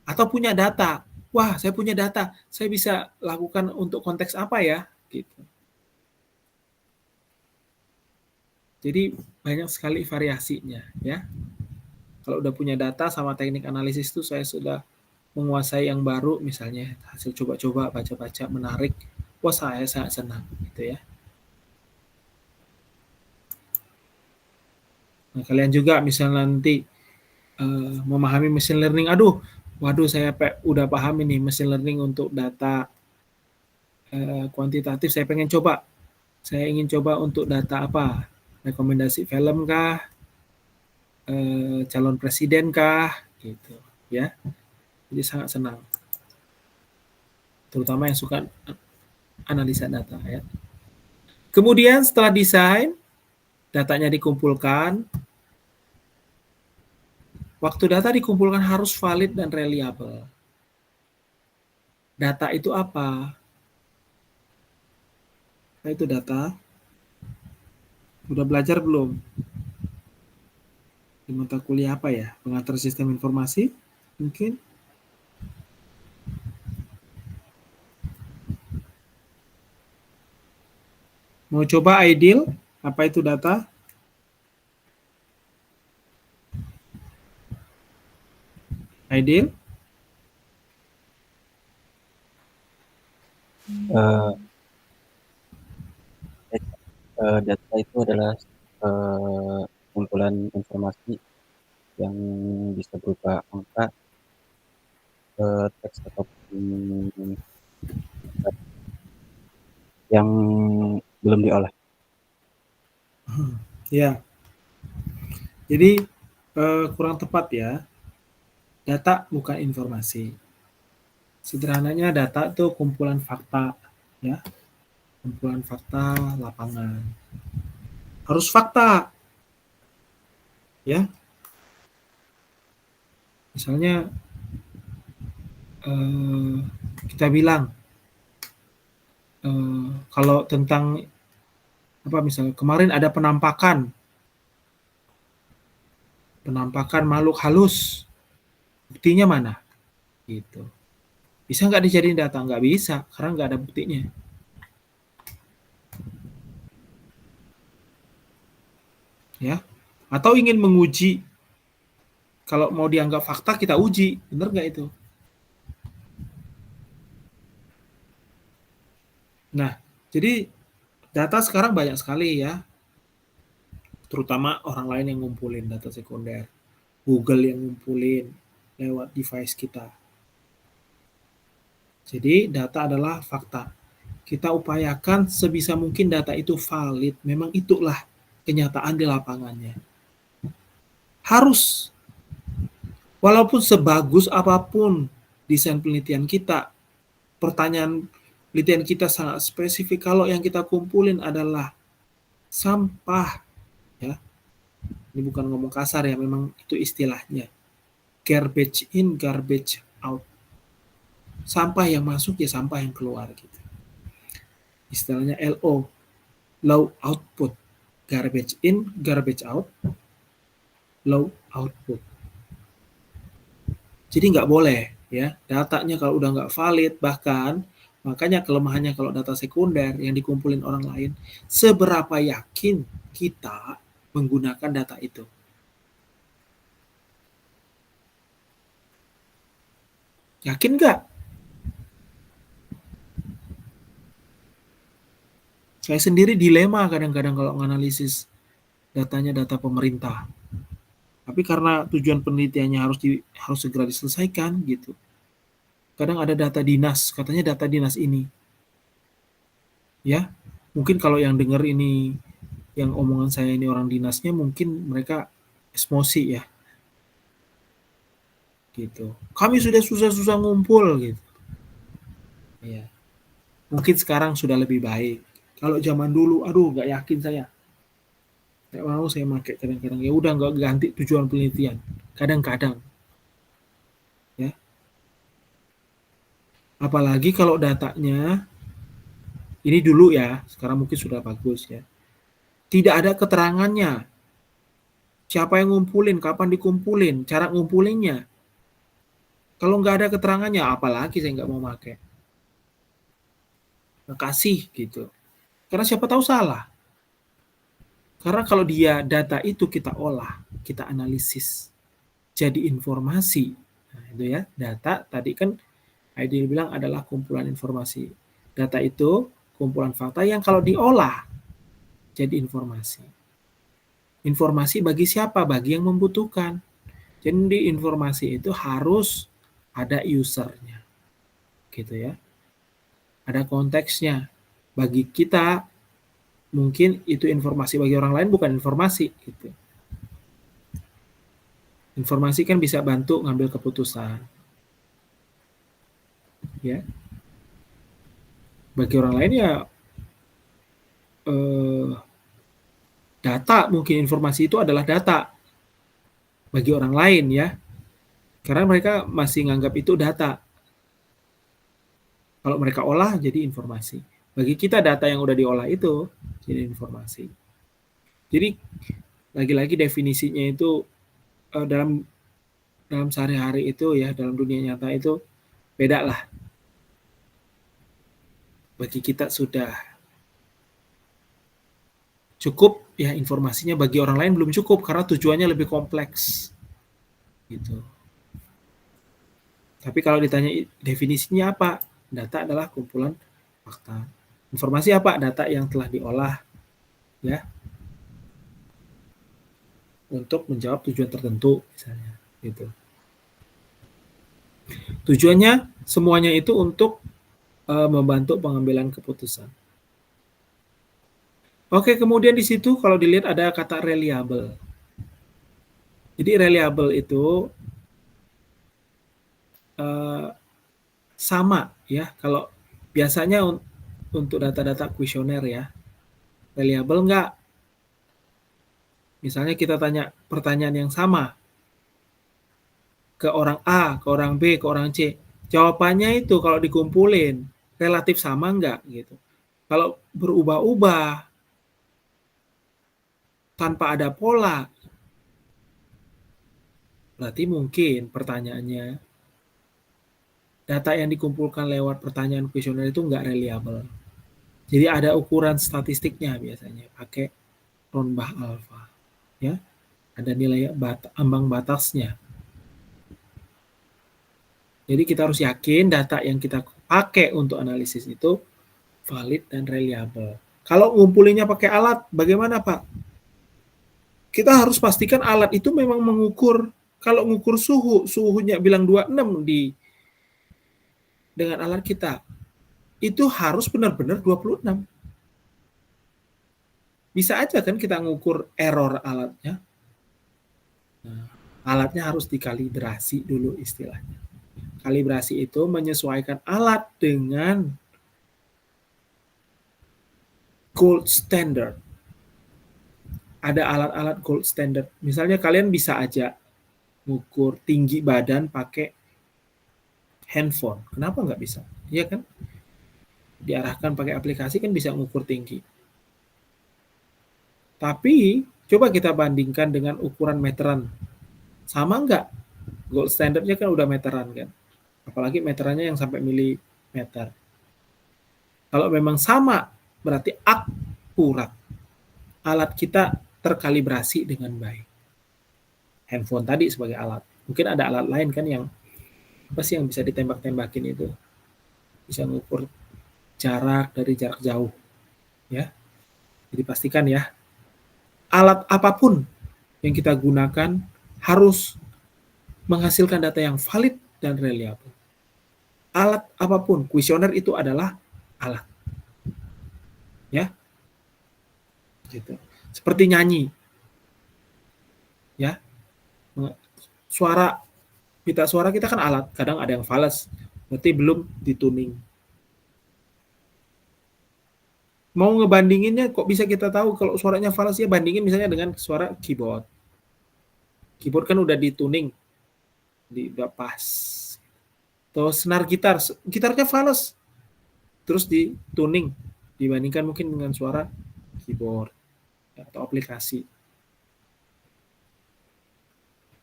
Atau punya data. Wah, saya punya data. Saya bisa lakukan untuk konteks apa ya? Gitu. Jadi banyak sekali variasinya ya. Kalau udah punya data sama teknik analisis itu saya sudah menguasai yang baru, misalnya hasil coba-coba, baca-baca, menarik. Wah, saya sangat senang gitu ya. Nah, kalian juga misalnya nanti memahami machine learning, waduh saya udah paham ini machine learning untuk data kuantitatif, saya pengen coba. Saya ingin coba untuk data apa? Rekomendasi film kah? Calon presiden kah? Gitu ya. Jadi sangat senang. Terutama yang suka analisa data ya. Kemudian setelah desain, datanya dikumpulkan. Waktu data dikumpulkan harus valid dan reliable. Data itu apa? Nah, itu data. Udah belajar belum? Di mata kuliah apa ya? Pengantar sistem informasi? Mungkin? Mau coba ideal? Apa itu data? Ideal? Data itu adalah kumpulan informasi yang bisa berupa angka, teks ataupun yang belum diolah. Ya. Jadi kurang tepat ya. Data bukan informasi. Sederhananya data itu kumpulan fakta ya. Kumpulan fakta lapangan. Harus fakta. Ya. Misalnya kita bilang kalau tentang apa misalnya kemarin ada penampakan makhluk halus, buktinya mana? Gitu. Bisa nggak dijadiin data? Nggak bisa, karena nggak ada buktinya. Ya, atau ingin menguji, kalau mau dianggap fakta kita uji, bener nggak itu? Nah, jadi data sekarang banyak sekali ya, terutama orang lain yang ngumpulin data sekunder. Google yang ngumpulin lewat device kita. Jadi data adalah fakta. Kita upayakan sebisa mungkin data itu valid. Memang itulah kenyataan di lapangannya. Harus. Walaupun sebagus apapun desain penelitian kita, pertanyaan penelitian kita sangat spesifik, kalau yang kita kumpulin adalah sampah, ya. Ini bukan ngomong kasar ya, memang itu istilahnya. Garbage in, garbage out. Sampah yang masuk ya sampah yang keluar gitu. Istilahnya LO, low output. Garbage in, garbage out, low output. Jadi nggak boleh ya, datanya kalau udah nggak valid, bahkan makanya kelemahannya kalau data sekunder yang dikumpulin orang lain, seberapa yakin kita menggunakan data itu. Yakin nggak? Saya sendiri dilema kadang-kadang kalau menganalisis datanya data pemerintah. Tapi karena tujuan penelitiannya harus segera diselesaikan gitu. Kadang ada data dinas, katanya data dinas ini. Ya, mungkin kalau yang dengar ini, yang omongan saya ini orang dinasnya, mungkin mereka emosi ya. Gitu. Kami sudah susah-susah ngumpul gitu. Ya. Mungkin sekarang sudah lebih baik. Kalau zaman dulu, aduh nggak yakin saya. Nggak mau saya pakai kadang-kadang. Ya udah nggak ganti tujuan penelitian. Kadang-kadang. Ya. Apalagi kalau datanya, ini dulu ya, sekarang mungkin sudah bagus ya. Tidak ada keterangannya. Siapa yang ngumpulin, kapan dikumpulin, cara ngumpulinnya. Kalau nggak ada keterangannya, apalagi saya nggak mau pakai. Makasih gitu. Karena siapa tahu salah. Karena kalau dia data itu kita olah, kita analisis, jadi informasi. Nah, itu ya, data tadi kan Aidil bilang adalah kumpulan informasi. Data itu kumpulan fakta yang kalau diolah jadi informasi. Informasi bagi siapa? Bagi yang membutuhkan. Jadi informasi itu harus ada usernya. Gitu ya. Ada konteksnya. Bagi kita mungkin itu informasi, bagi orang lain bukan informasi gitu. Informasi kan bisa bantu ngambil keputusan. Ya. Bagi orang lain ya data, mungkin informasi itu adalah data bagi orang lain ya. Karena mereka masih nganggap itu data. Kalau mereka olah jadi informasi. Bagi kita data yang udah diolah itu jadi informasi. Jadi lagi-lagi definisinya itu dalam sehari-hari itu ya, dalam dunia nyata itu beda lah. Bagi kita sudah cukup ya informasinya, bagi orang lain belum cukup karena tujuannya lebih kompleks. Gitu. Tapi kalau ditanya definisinya apa? Data adalah kumpulan fakta. Informasi apa? Data yang telah diolah ya untuk menjawab tujuan tertentu misalnya gitu. Tujuannya semuanya itu untuk membantu pengambilan keputusan. Oke, kemudian di situ kalau dilihat ada kata reliable. Jadi reliable itu sama ya, kalau biasanya untuk data-data kuesioner ya, reliable enggak? Misalnya kita tanya pertanyaan yang sama ke orang A, ke orang B, ke orang C. Jawabannya itu kalau dikumpulin relatif sama enggak gitu. Kalau berubah-ubah tanpa ada pola, berarti mungkin pertanyaannya data yang dikumpulkan lewat pertanyaan kuesioner itu enggak reliable. Jadi ada ukuran statistiknya biasanya, pakai Ronbach alpha. Ya, ada nilai ambang batasnya. Jadi kita harus yakin data yang kita pakai untuk analisis itu valid dan reliable. Kalau ngumpulinnya pakai alat, bagaimana Pak? Kita harus pastikan alat itu memang mengukur, kalau mengukur suhunya bilang 26 dengan alat kita, itu harus benar-benar 26. Bisa aja kan kita ngukur error alatnya. Nah, alatnya harus dikalibrasi dulu istilahnya. Kalibrasi itu menyesuaikan alat dengan gold standard. Ada alat-alat gold standard. Misalnya kalian bisa aja ngukur tinggi badan pakai handphone. Kenapa nggak bisa? Iya kan? Diarahkan pakai aplikasi kan bisa ngukur tinggi. Tapi coba kita bandingkan dengan ukuran meteran. Sama nggak? Gold standardnya kan udah meteran kan? Apalagi meterannya yang sampai milimeter. Kalau memang sama, berarti akurat. Alat kita terkalibrasi dengan baik. Handphone tadi sebagai alat. Mungkin ada alat lain kan yang apa sih yang bisa ditembak-tembakin itu? Bisa mengukur jarak dari jarak jauh. Ya. Jadi pastikan ya, alat apapun yang kita gunakan harus menghasilkan data yang valid dan reliable. Alat apapun, kuesioner itu adalah alat. Ya. Gitu. Seperti nyanyi. Ya. Suara, pita suara kita kan alat, kadang ada yang fals, berarti belum dituning. Mau ngebandinginnya kok bisa kita tahu kalau suaranya fals ya, bandingin misalnya dengan suara keyboard. Keyboard kan udah dituning, udah pas. Atau senar gitar, gitarnya fals, terus dituning, dibandingkan mungkin dengan suara keyboard atau aplikasi.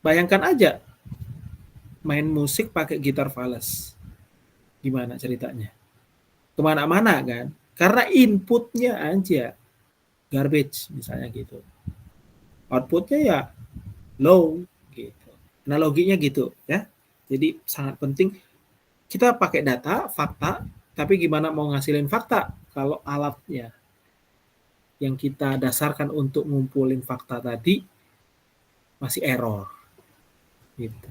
Bayangkan aja main musik pakai gitar fals, gimana ceritanya? Kemana-mana kan? Karena inputnya aja garbage misalnya gitu, outputnya ya low gitu. Analoginya gitu ya. Jadi sangat penting kita pakai data, fakta, tapi gimana mau ngasilin fakta kalau alatnya yang kita dasarkan untuk ngumpulin fakta tadi masih error. Gitu.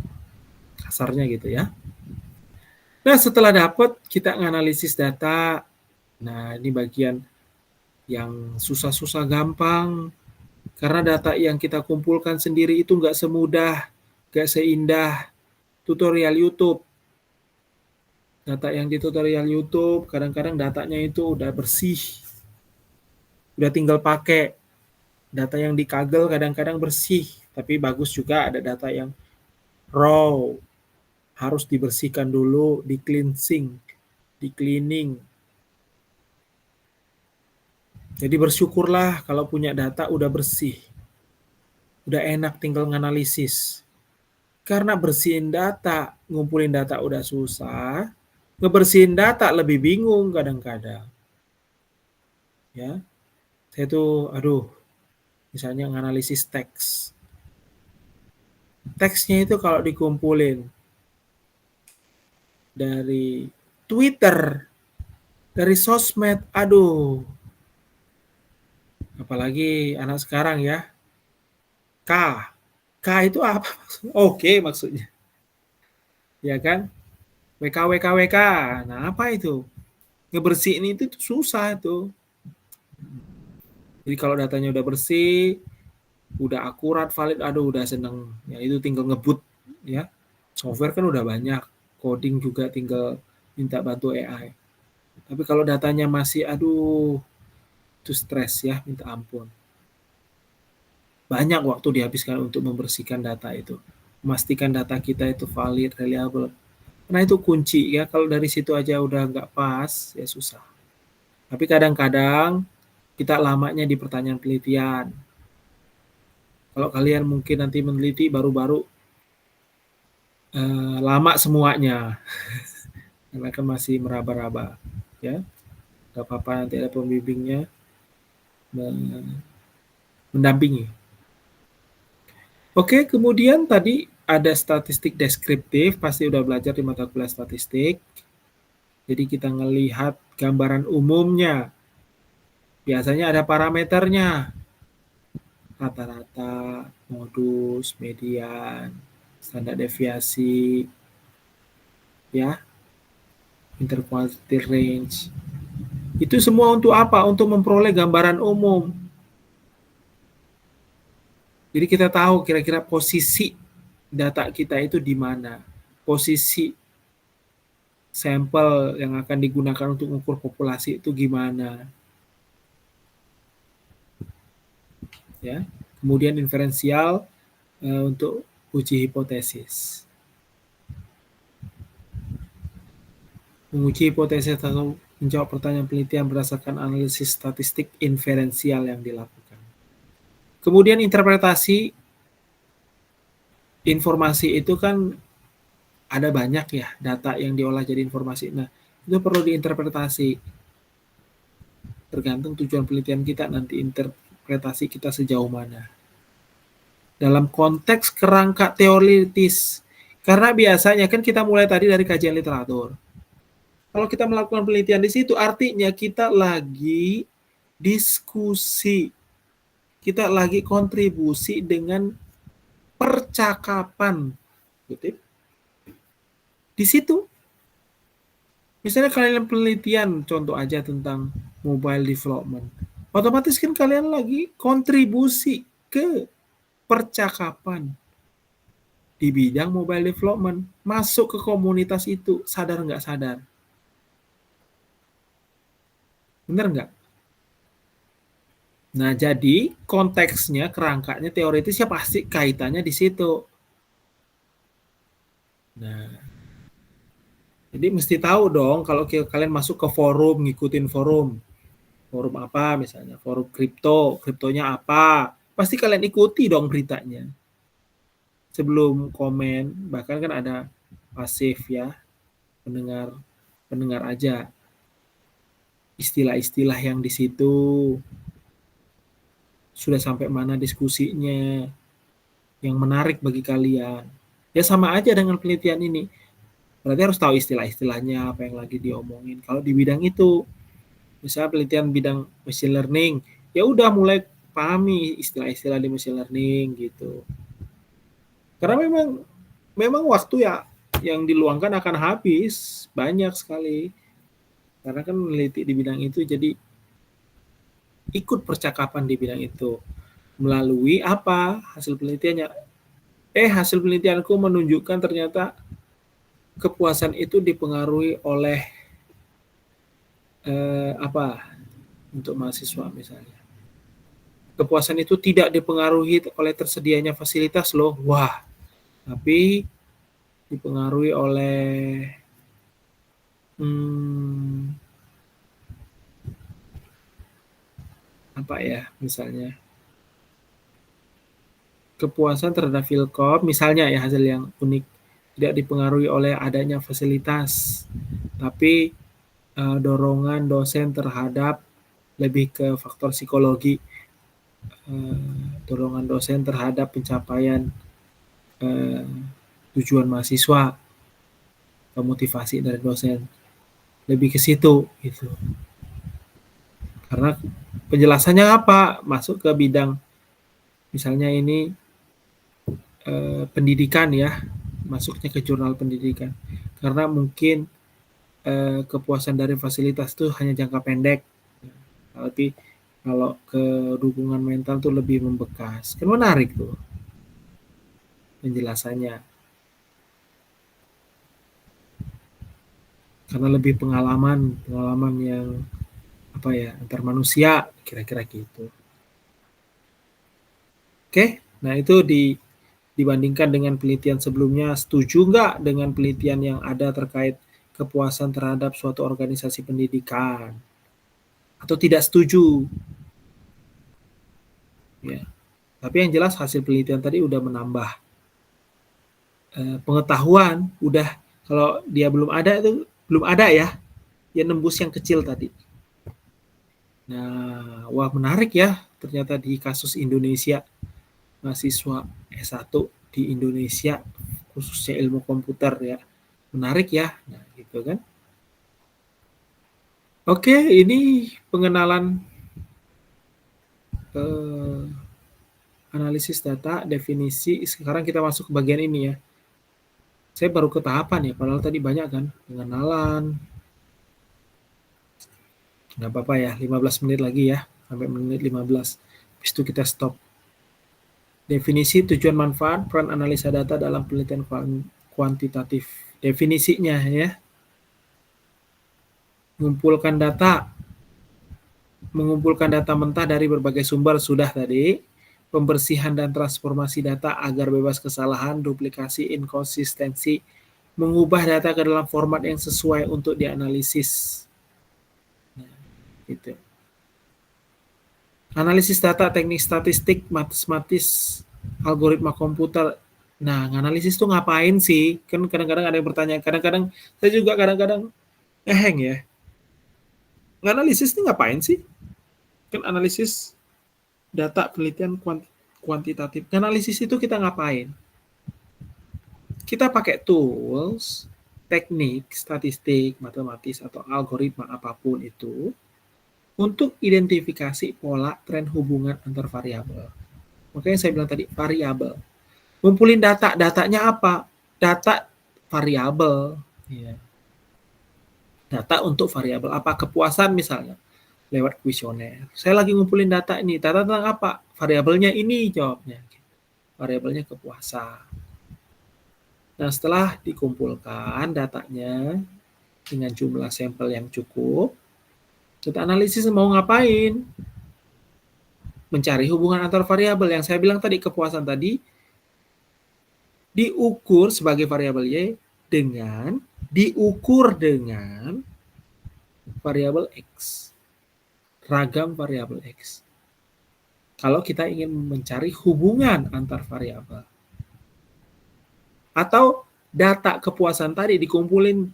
Kasarnya gitu ya. Nah, setelah dapat kita nganalisis data. Nah, ini bagian yang susah-susah gampang. Karena data yang kita kumpulkan sendiri itu nggak semudah, nggak seindah tutorial YouTube. Data yang di tutorial YouTube, kadang-kadang datanya itu udah bersih. Udah tinggal pakai. Data yang di Kaggle kadang-kadang bersih, tapi bagus juga ada data yang raw. Harus dibersihkan dulu, di cleansing, di cleaning. Jadi bersyukurlah kalau punya data udah bersih. Udah enak tinggal nganalisis. Karena bersihin data, ngumpulin data udah susah, ngebersihin data lebih bingung kadang-kadang. Ya. Saya tuh misalnya nganalisis teks. Teksnya itu kalau dikumpulin dari Twitter, dari sosmed, apalagi anak sekarang ya, K itu apa? Oke maksudnya, ya kan? WK. Nah apa itu? Ngebersihin itu susah itu. Jadi kalau datanya udah bersih, udah akurat, valid, udah seneng. Ya itu tinggal ngebut, ya. Software kan udah banyak, coding juga tinggal minta bantu AI. Tapi kalau datanya masih, itu stres ya, minta ampun. Banyak waktu dihabiskan untuk membersihkan data itu. Memastikan data kita itu valid, reliable. Karena itu kunci ya, kalau dari situ aja udah nggak pas, ya susah. Tapi kadang-kadang kita lamanya di pertanyaan penelitian. Kalau kalian mungkin nanti meneliti baru-baru, lama semuanya. Karena kan masih meraba-raba. Ya, nggak apa-apa, nanti ada pembimbingnya mendampingi. Oke, kemudian tadi ada statistik deskriptif, pasti udah belajar di mata kuliah statistik. Jadi kita ngelihat gambaran umumnya. Biasanya ada parameternya, rata-rata, modus, median, standar deviasi, ya, interquartile range. Itu semua untuk apa? Untuk memperoleh gambaran umum. Jadi kita tahu kira-kira posisi data kita itu di mana. Posisi sampel yang akan digunakan untuk mengukur populasi itu gimana. Ya. Kemudian inferensial untuk uji hipotesis. Menguji hipotesis atau menjawab pertanyaan penelitian berdasarkan analisis statistik inferensial yang dilakukan. Kemudian interpretasi informasi itu kan ada banyak ya data yang diolah jadi informasi. Nah, itu perlu diinterpretasi. Tergantung tujuan penelitian kita nanti interpretasi kita sejauh mana. Dalam konteks kerangka teoritis. Karena biasanya kan kita mulai tadi dari kajian literatur. Kalau kita melakukan penelitian di situ artinya kita lagi diskusi. Kita lagi kontribusi dengan percakapan. Kutip. Di situ, misalnya kalian penelitian, contoh aja tentang mobile development. Otomatis kan kalian lagi kontribusi ke percakapan di bidang mobile development. Masuk ke komunitas itu, sadar nggak sadar? Bener nggak? Nah, jadi konteksnya, kerangkanya, teoritisnya pasti kaitannya di situ. Nah, jadi mesti tahu dong kalau kalian masuk ke forum, ngikutin forum. Forum apa misalnya? Forum kripto, kriptonya apa? Pasti kalian ikuti dong beritanya. Sebelum komen, bahkan kan ada pasif ya, pendengar aja. Istilah-istilah yang di situ sudah sampai mana diskusinya, yang menarik bagi kalian. Ya sama aja dengan penelitian ini. Berarti harus tahu istilah-istilahnya, apa yang lagi diomongin. Kalau di bidang itu, misalnya penelitian bidang machine learning, ya udah mulai pahami istilah-istilah di machine learning gitu. Karena memang waktu ya yang diluangkan akan habis banyak sekali. Karena kan meneliti di bidang itu, jadi ikut percakapan di bidang itu melalui apa hasil penelitiannya. Hasil penelitianku menunjukkan ternyata kepuasan itu dipengaruhi oleh apa untuk mahasiswa misalnya. Kepuasan itu tidak dipengaruhi oleh tersedianya fasilitas loh. Wah, tapi dipengaruhi oleh apa ya misalnya kepuasan terhadap Filkop misalnya ya, hasil yang unik tidak dipengaruhi oleh adanya fasilitas, tapi dorongan dosen terhadap lebih ke faktor psikologi, dorongan dosen terhadap pencapaian tujuan mahasiswa, motivasi dari dosen lebih ke situ gitu. Karena penjelasannya apa? Masuk ke bidang misalnya ini pendidikan ya, masuknya ke jurnal pendidikan. Karena mungkin kepuasan dari fasilitas itu hanya jangka pendek. Tapi kalau ke dukungan mental tuh lebih membekas. Kan menarik tuh penjelasannya. Karena lebih pengalaman yang apa ya, antar manusia, kira-kira gitu. Oke, nah itu dibandingkan dengan penelitian sebelumnya, setuju nggak dengan penelitian yang ada terkait kepuasan terhadap suatu organisasi pendidikan? Atau tidak setuju? Ya. Tapi yang jelas hasil penelitian tadi udah menambah pengetahuan, udah kalau dia belum ada ya, dia nembus yang kecil tadi. Nah, wah menarik ya ternyata di kasus Indonesia, mahasiswa S1 di Indonesia khususnya ilmu komputer ya, menarik ya, nah gitu kan. Oke, ini pengenalan analisis data, definisi. Sekarang kita masuk ke bagian ini ya. Saya baru ke tahapan ya, padahal tadi banyak kan. Pengenalan. Nggak apa-apa ya, 15 menit lagi ya. Sampai menit 15. Habis itu kita stop. Definisi, tujuan, manfaat, peran analisa data dalam penelitian kuantitatif. Definisinya ya. Mengumpulkan data mentah dari berbagai sumber sudah tadi. Pembersihan dan transformasi data agar bebas kesalahan, duplikasi, inkonsistensi, mengubah data ke dalam format yang sesuai untuk dianalisis. Nah, gitu. Analisis data, teknik statistik, matematis, algoritma komputer. Nah, analisis itu ngapain sih? Kan kadang-kadang ada yang bertanya, kadang-kadang saya juga kadang-kadang ngeheng ya. Analisis ini ngapain sih? Kan analisis data penelitian kuantitatif. Analisis itu kita ngapain? Kita pakai tools, teknik, statistik, matematis, atau algoritma apapun itu untuk identifikasi pola tren hubungan antar variabel. Makanya saya bilang tadi variabel. Ngumpulin data, datanya apa? Data variabel. Ya. Data untuk variabel apa? Kepuasan misalnya lewat kuesioner. Saya lagi ngumpulin data ini. Data tentang apa? Variabelnya ini jawabnya. Variabelnya kepuasan. Nah, setelah dikumpulkan datanya dengan jumlah sampel yang cukup, kita analisis mau ngapain? Mencari hubungan antar variabel. Yang saya bilang tadi, kepuasan tadi, diukur sebagai variabel Y diukur dengan variabel X. Ragam variabel X. Kalau kita ingin mencari hubungan antar variabel. Atau data kepuasan tadi dikumpulin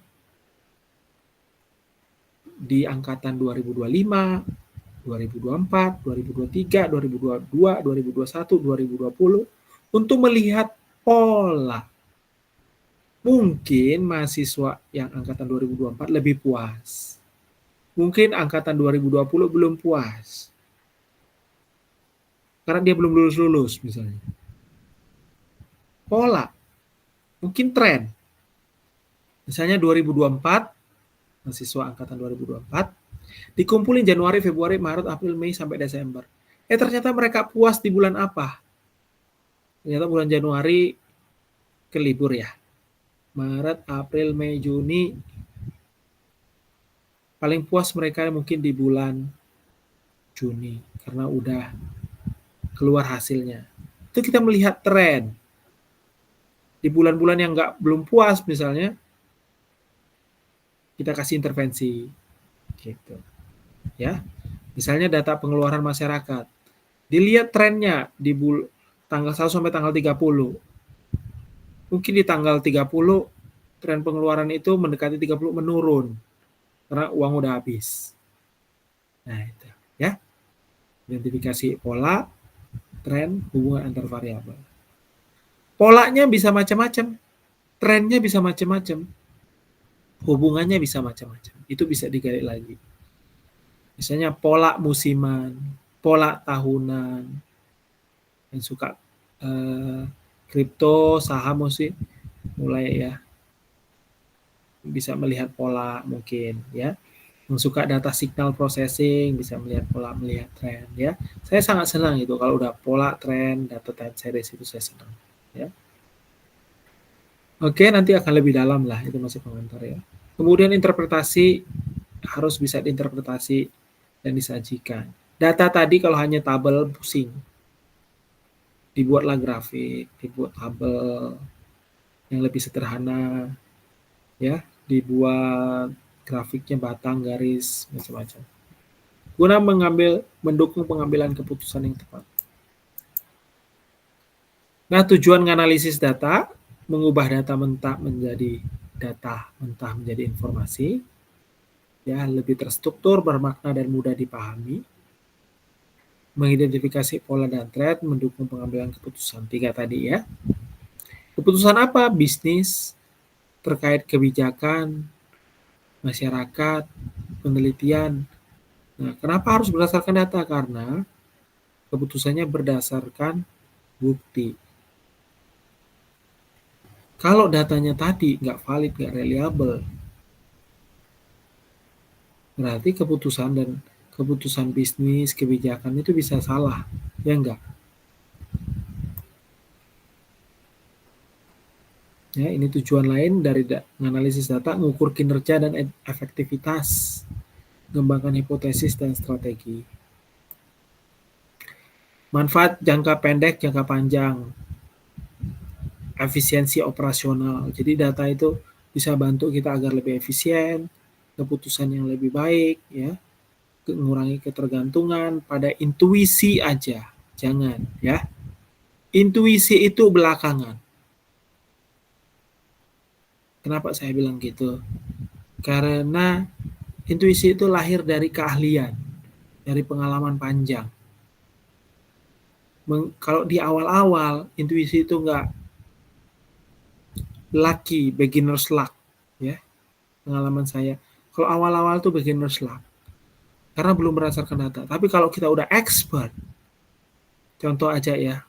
di angkatan 2025, 2024, 2023, 2022, 2021, 2020 untuk melihat pola. Mungkin mahasiswa yang angkatan 2024 lebih puas. Mungkin angkatan 2020 belum puas. Karena dia belum lulus-lulus misalnya. Pola. Mungkin tren. Misalnya 2024, mahasiswa angkatan 2024, dikumpulin Januari, Februari, Maret, April, Mei, sampai Desember. Ternyata mereka puas di bulan apa? Ternyata bulan Januari ke libur ya. Maret, April, Mei, Juni. Paling puas mereka mungkin di bulan Juni. Karena udah keluar hasilnya. Itu kita melihat tren. Di bulan-bulan yang belum puas misalnya, kita kasih intervensi. Gitu. Ya. Misalnya data pengeluaran masyarakat. Dilihat trennya di tanggal 1 sampai tanggal 30. Mungkin di tanggal 30 tren pengeluaran itu mendekati 30 menurun. Karena uang udah habis. Nah, itu ya. Identifikasi pola, tren, hubungan antar variabel. Polanya bisa macam-macam. Trennya bisa macam-macam. Hubungannya bisa macam-macam. Itu bisa digali lagi. Misalnya pola musiman, pola tahunan. Yang suka kripto, saham mesti mulai ya. Bisa melihat pola mungkin ya. Yang suka data signal processing bisa melihat pola, melihat tren ya. Saya sangat senang itu kalau udah pola, tren, data time series itu saya senang ya. Oke, nanti akan lebih dalam lah, itu masih pengantar ya. Kemudian interpretasi harus bisa diinterpretasi dan disajikan. Data tadi kalau hanya tabel pusing. Dibuatlah grafik, dibuat tabel yang lebih sederhana ya, dibuat grafiknya batang, garis, macam-macam. Guna mendukung pengambilan keputusan yang tepat. Nah, tujuan menganalisis data, mengubah data mentah menjadi informasi, ya, lebih terstruktur, bermakna dan mudah dipahami, mengidentifikasi pola dan tren, mendukung pengambilan keputusan. 3 tadi ya. Keputusan apa? Bisnis, terkait kebijakan, masyarakat, penelitian. Nah, kenapa harus berdasarkan data? Karena keputusannya berdasarkan bukti. Kalau datanya tadi nggak valid, nggak reliable, berarti keputusan bisnis, kebijakan itu bisa salah, ya enggak? Ya, ini tujuan lain dari analisis data, mengukur kinerja dan efektivitas, mengembangkan hipotesis dan strategi. Manfaat jangka pendek, jangka panjang, efisiensi operasional. Jadi data itu bisa bantu kita agar lebih efisien, keputusan yang lebih baik, ya, mengurangi ketergantungan pada intuisi aja, jangan, ya. Intuisi itu belakangan. Kenapa saya bilang gitu? Karena intuisi itu lahir dari keahlian, dari pengalaman panjang. Kalau di awal-awal, intuisi itu nggak lucky, beginner's luck, ya. Pengalaman saya, kalau awal-awal tuh beginner's luck, karena belum berdasarkan data. Tapi kalau kita udah expert, contoh aja ya,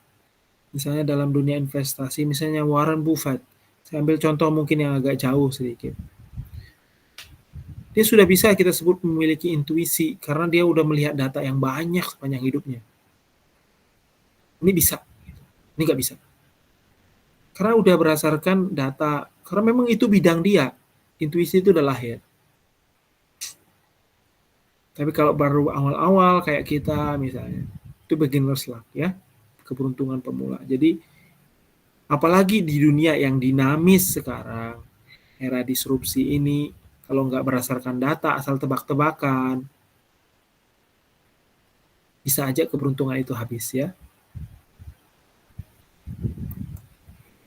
misalnya dalam dunia investasi, misalnya Warren Buffett, saya ambil contoh mungkin yang agak jauh sedikit. Dia sudah bisa kita sebut memiliki intuisi, karena dia udah melihat data yang banyak sepanjang hidupnya. Ini bisa, ini nggak bisa. Karena udah berdasarkan data, karena memang itu bidang dia, intuisi itu udah lahir. Tapi kalau baru awal-awal kayak kita misalnya, itu beginner's luck, ya, keberuntungan pemula. Jadi apalagi di dunia yang dinamis sekarang, era disrupsi ini, kalau nggak berdasarkan data, asal tebak-tebakan, bisa aja keberuntungan itu habis, ya.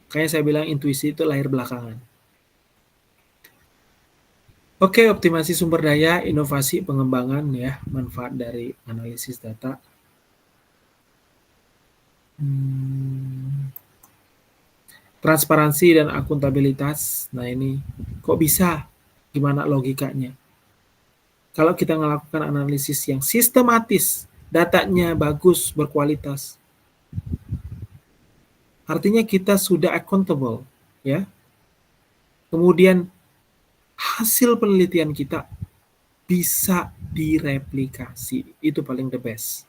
Kayak saya bilang, intuisi itu lahir belakangan. Oke, optimasi sumber daya, inovasi, pengembangan, ya, manfaat dari analisis data. Transparansi dan akuntabilitas. Nah ini, kok bisa? Gimana logikanya? Kalau kita melakukan analisis yang sistematis, datanya bagus, berkualitas, artinya kita sudah accountable, ya. Kemudian hasil penelitian kita bisa direplikasi, itu paling the best.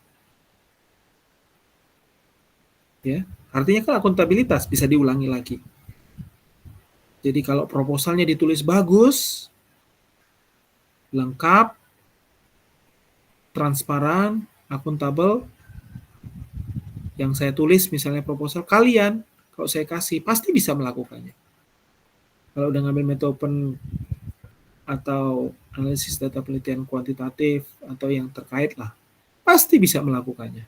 Ya, artinya kan akuntabilitas bisa diulangi lagi. Jadi kalau proposalnya ditulis bagus, lengkap, transparan, akuntabel, yang saya tulis misalnya proposal, kalian kalau saya kasih pasti bisa melakukannya. Kalau udah ngambil metode open atau analisis data penelitian kuantitatif atau yang terkait lah, pasti bisa melakukannya.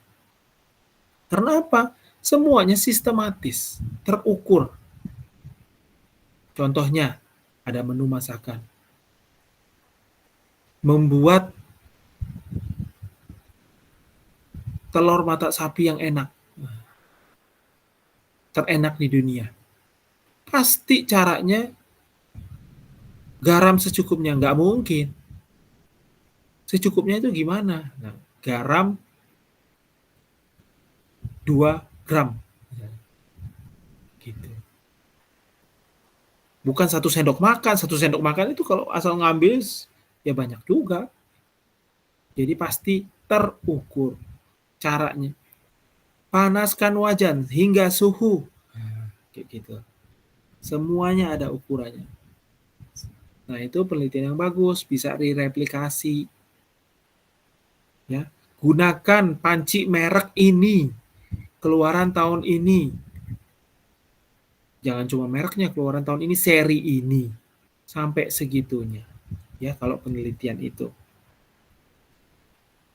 Karena apa? Semuanya sistematis, terukur. Contohnya, ada menu masakan. Membuat telur mata sapi yang enak. Terenak di dunia. Pasti caranya garam secukupnya, nggak mungkin. Secukupnya itu gimana? Nah, garam 2 gram. Gitu. Bukan 1 sendok makan. 1 sendok makan itu kalau asal ngambil ya banyak juga. Jadi pasti terukur caranya. Panaskan wajan hingga suhu. Kayak gitu. Semuanya ada ukurannya. Nah, itu penelitian yang bagus, bisa direplikasi. Ya, gunakan panci merek ini, keluaran tahun ini. Jangan cuma mereknya, keluaran tahun ini, seri ini. Sampai segitunya. Ya, kalau penelitian itu.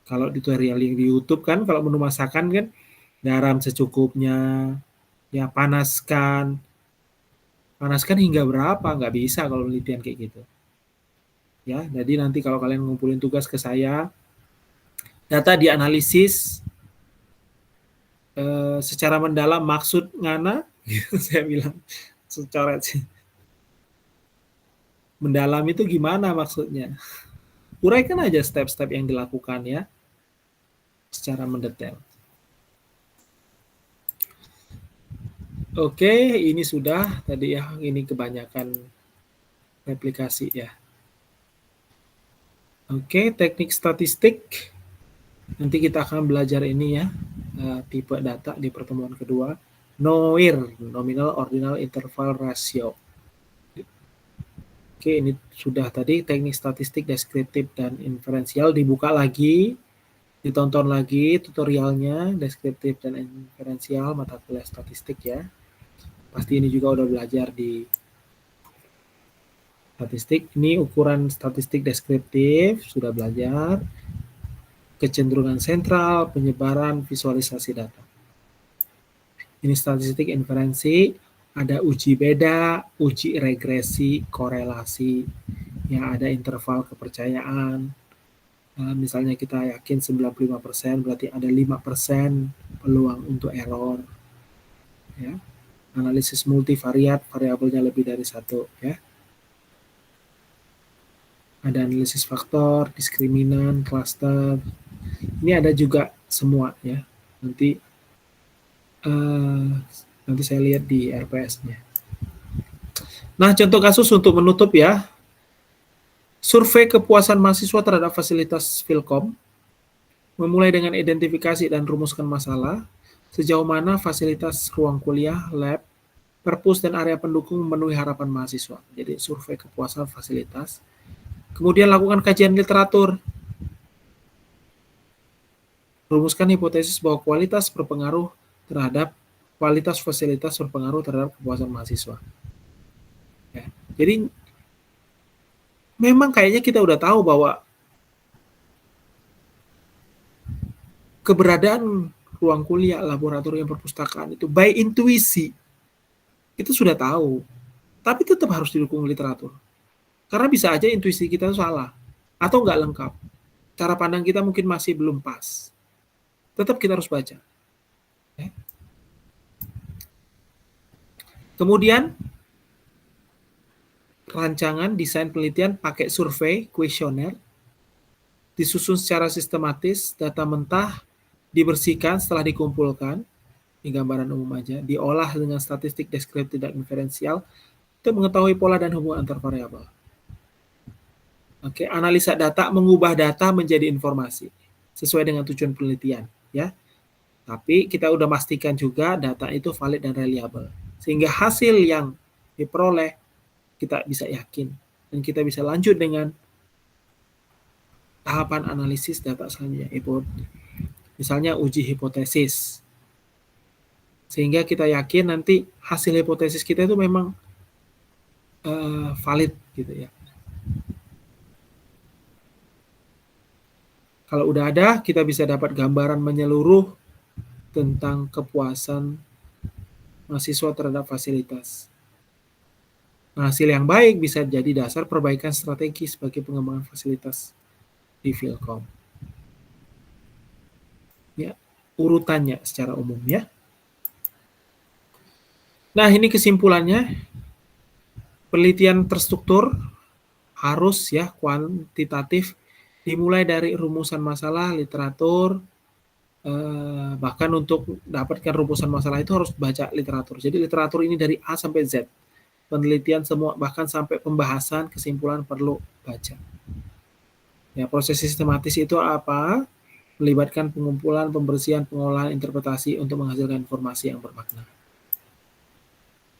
Kalau tutorial yang di YouTube kan, kalau menu masakan kan, garam secukupnya, ya panaskan hingga berapa, nggak bisa kalau penelitian kayak gitu. Ya, jadi nanti kalau kalian ngumpulin tugas ke saya, data dianalisis secara mendalam, maksud ngana, saya bilang secara mendalam itu gimana maksudnya? uraikan aja step-step yang dilakukan ya, secara mendetail. Oke, ini sudah tadi ya, ini kebanyakan replikasi ya. Oke, teknik statistik. Nanti kita akan belajar ini ya, tipe data di pertemuan kedua. NOIR, Nominal Ordinal Interval Ratio. Oke, ini sudah tadi teknik statistik, deskriptif, dan inferensial. Dibuka lagi, ditonton lagi tutorialnya, deskriptif dan inferensial, mata kuliah statistik ya. Pasti ini juga udah belajar di statistik. Ini ukuran statistik deskriptif, sudah belajar. Kecenderungan sentral, penyebaran, visualisasi data. Ini statistik inferensi, ada uji beda, uji regresi, korelasi, yang ada interval kepercayaan. Misalnya kita yakin 95%, berarti ada 5% peluang untuk error. Ya. Analisis multivariat, variabelnya lebih dari satu. Ya. Ada analisis faktor, diskriminan, cluster. Ini ada juga semua ya. Nanti saya lihat di RPS-nya. Nah, contoh kasus untuk menutup ya. Survei kepuasan mahasiswa terhadap fasilitas Philcom, memulai dengan identifikasi dan rumuskan masalah, sejauh mana fasilitas ruang kuliah, lab, perpus, dan area pendukung memenuhi harapan mahasiswa. Jadi survei kepuasan fasilitas. Kemudian lakukan kajian literatur. Rumuskan hipotesis bahwa kualitas fasilitas berpengaruh terhadap kepuasan mahasiswa. Ya. Jadi memang kayaknya kita udah tahu bahwa keberadaan ruang kuliah, laboratorium, perpustakaan itu by intuisi itu sudah tahu, tapi tetap harus didukung literatur. Karena bisa aja intuisi kita salah atau nggak lengkap. Cara pandang kita mungkin masih belum pas. Tetap kita harus baca. Ya. Kemudian rancangan desain penelitian pakai survei, kuesioner, disusun secara sistematis, data mentah dibersihkan setelah dikumpulkan, ini gambaran umum aja, diolah dengan statistik deskriptif dan inferensial untuk mengetahui pola dan hubungan antar variabel. Oke, analisa data mengubah data menjadi informasi sesuai dengan tujuan penelitian, ya. Tapi kita udah pastikan juga data itu valid dan reliable, sehingga hasil yang diperoleh kita bisa yakin dan kita bisa lanjut dengan tahapan analisis data selanjutnya. Misalnya uji hipotesis, sehingga kita yakin nanti hasil hipotesis kita itu memang valid gitu ya. Kalau udah ada, kita bisa dapat gambaran menyeluruh tentang kepuasan mahasiswa terhadap fasilitas. Nah, hasil yang baik bisa jadi dasar perbaikan strategi sebagai pengembangan fasilitas di Philcom. Ya, urutannya secara umum ya. Nah, ini kesimpulannya. Penelitian terstruktur harus ya kuantitatif, dimulai dari rumusan masalah, literatur, bahkan untuk dapatkan rumusan masalah itu harus baca literatur. Jadi literatur ini dari A sampai Z. Penelitian semua, bahkan sampai pembahasan, kesimpulan perlu baca. Ya, proses sistematis itu apa? Melibatkan pengumpulan, pembersihan, pengolahan, interpretasi untuk menghasilkan informasi yang bermakna.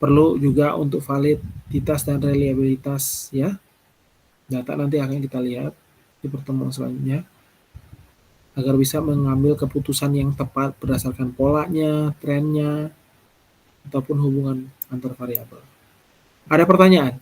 Perlu juga untuk validitas dan reliabilitas ya. Data nanti akan kita lihat di pertemuan selanjutnya agar bisa mengambil keputusan yang tepat berdasarkan polanya, trennya, ataupun hubungan antar variabel. Ada pertanyaan?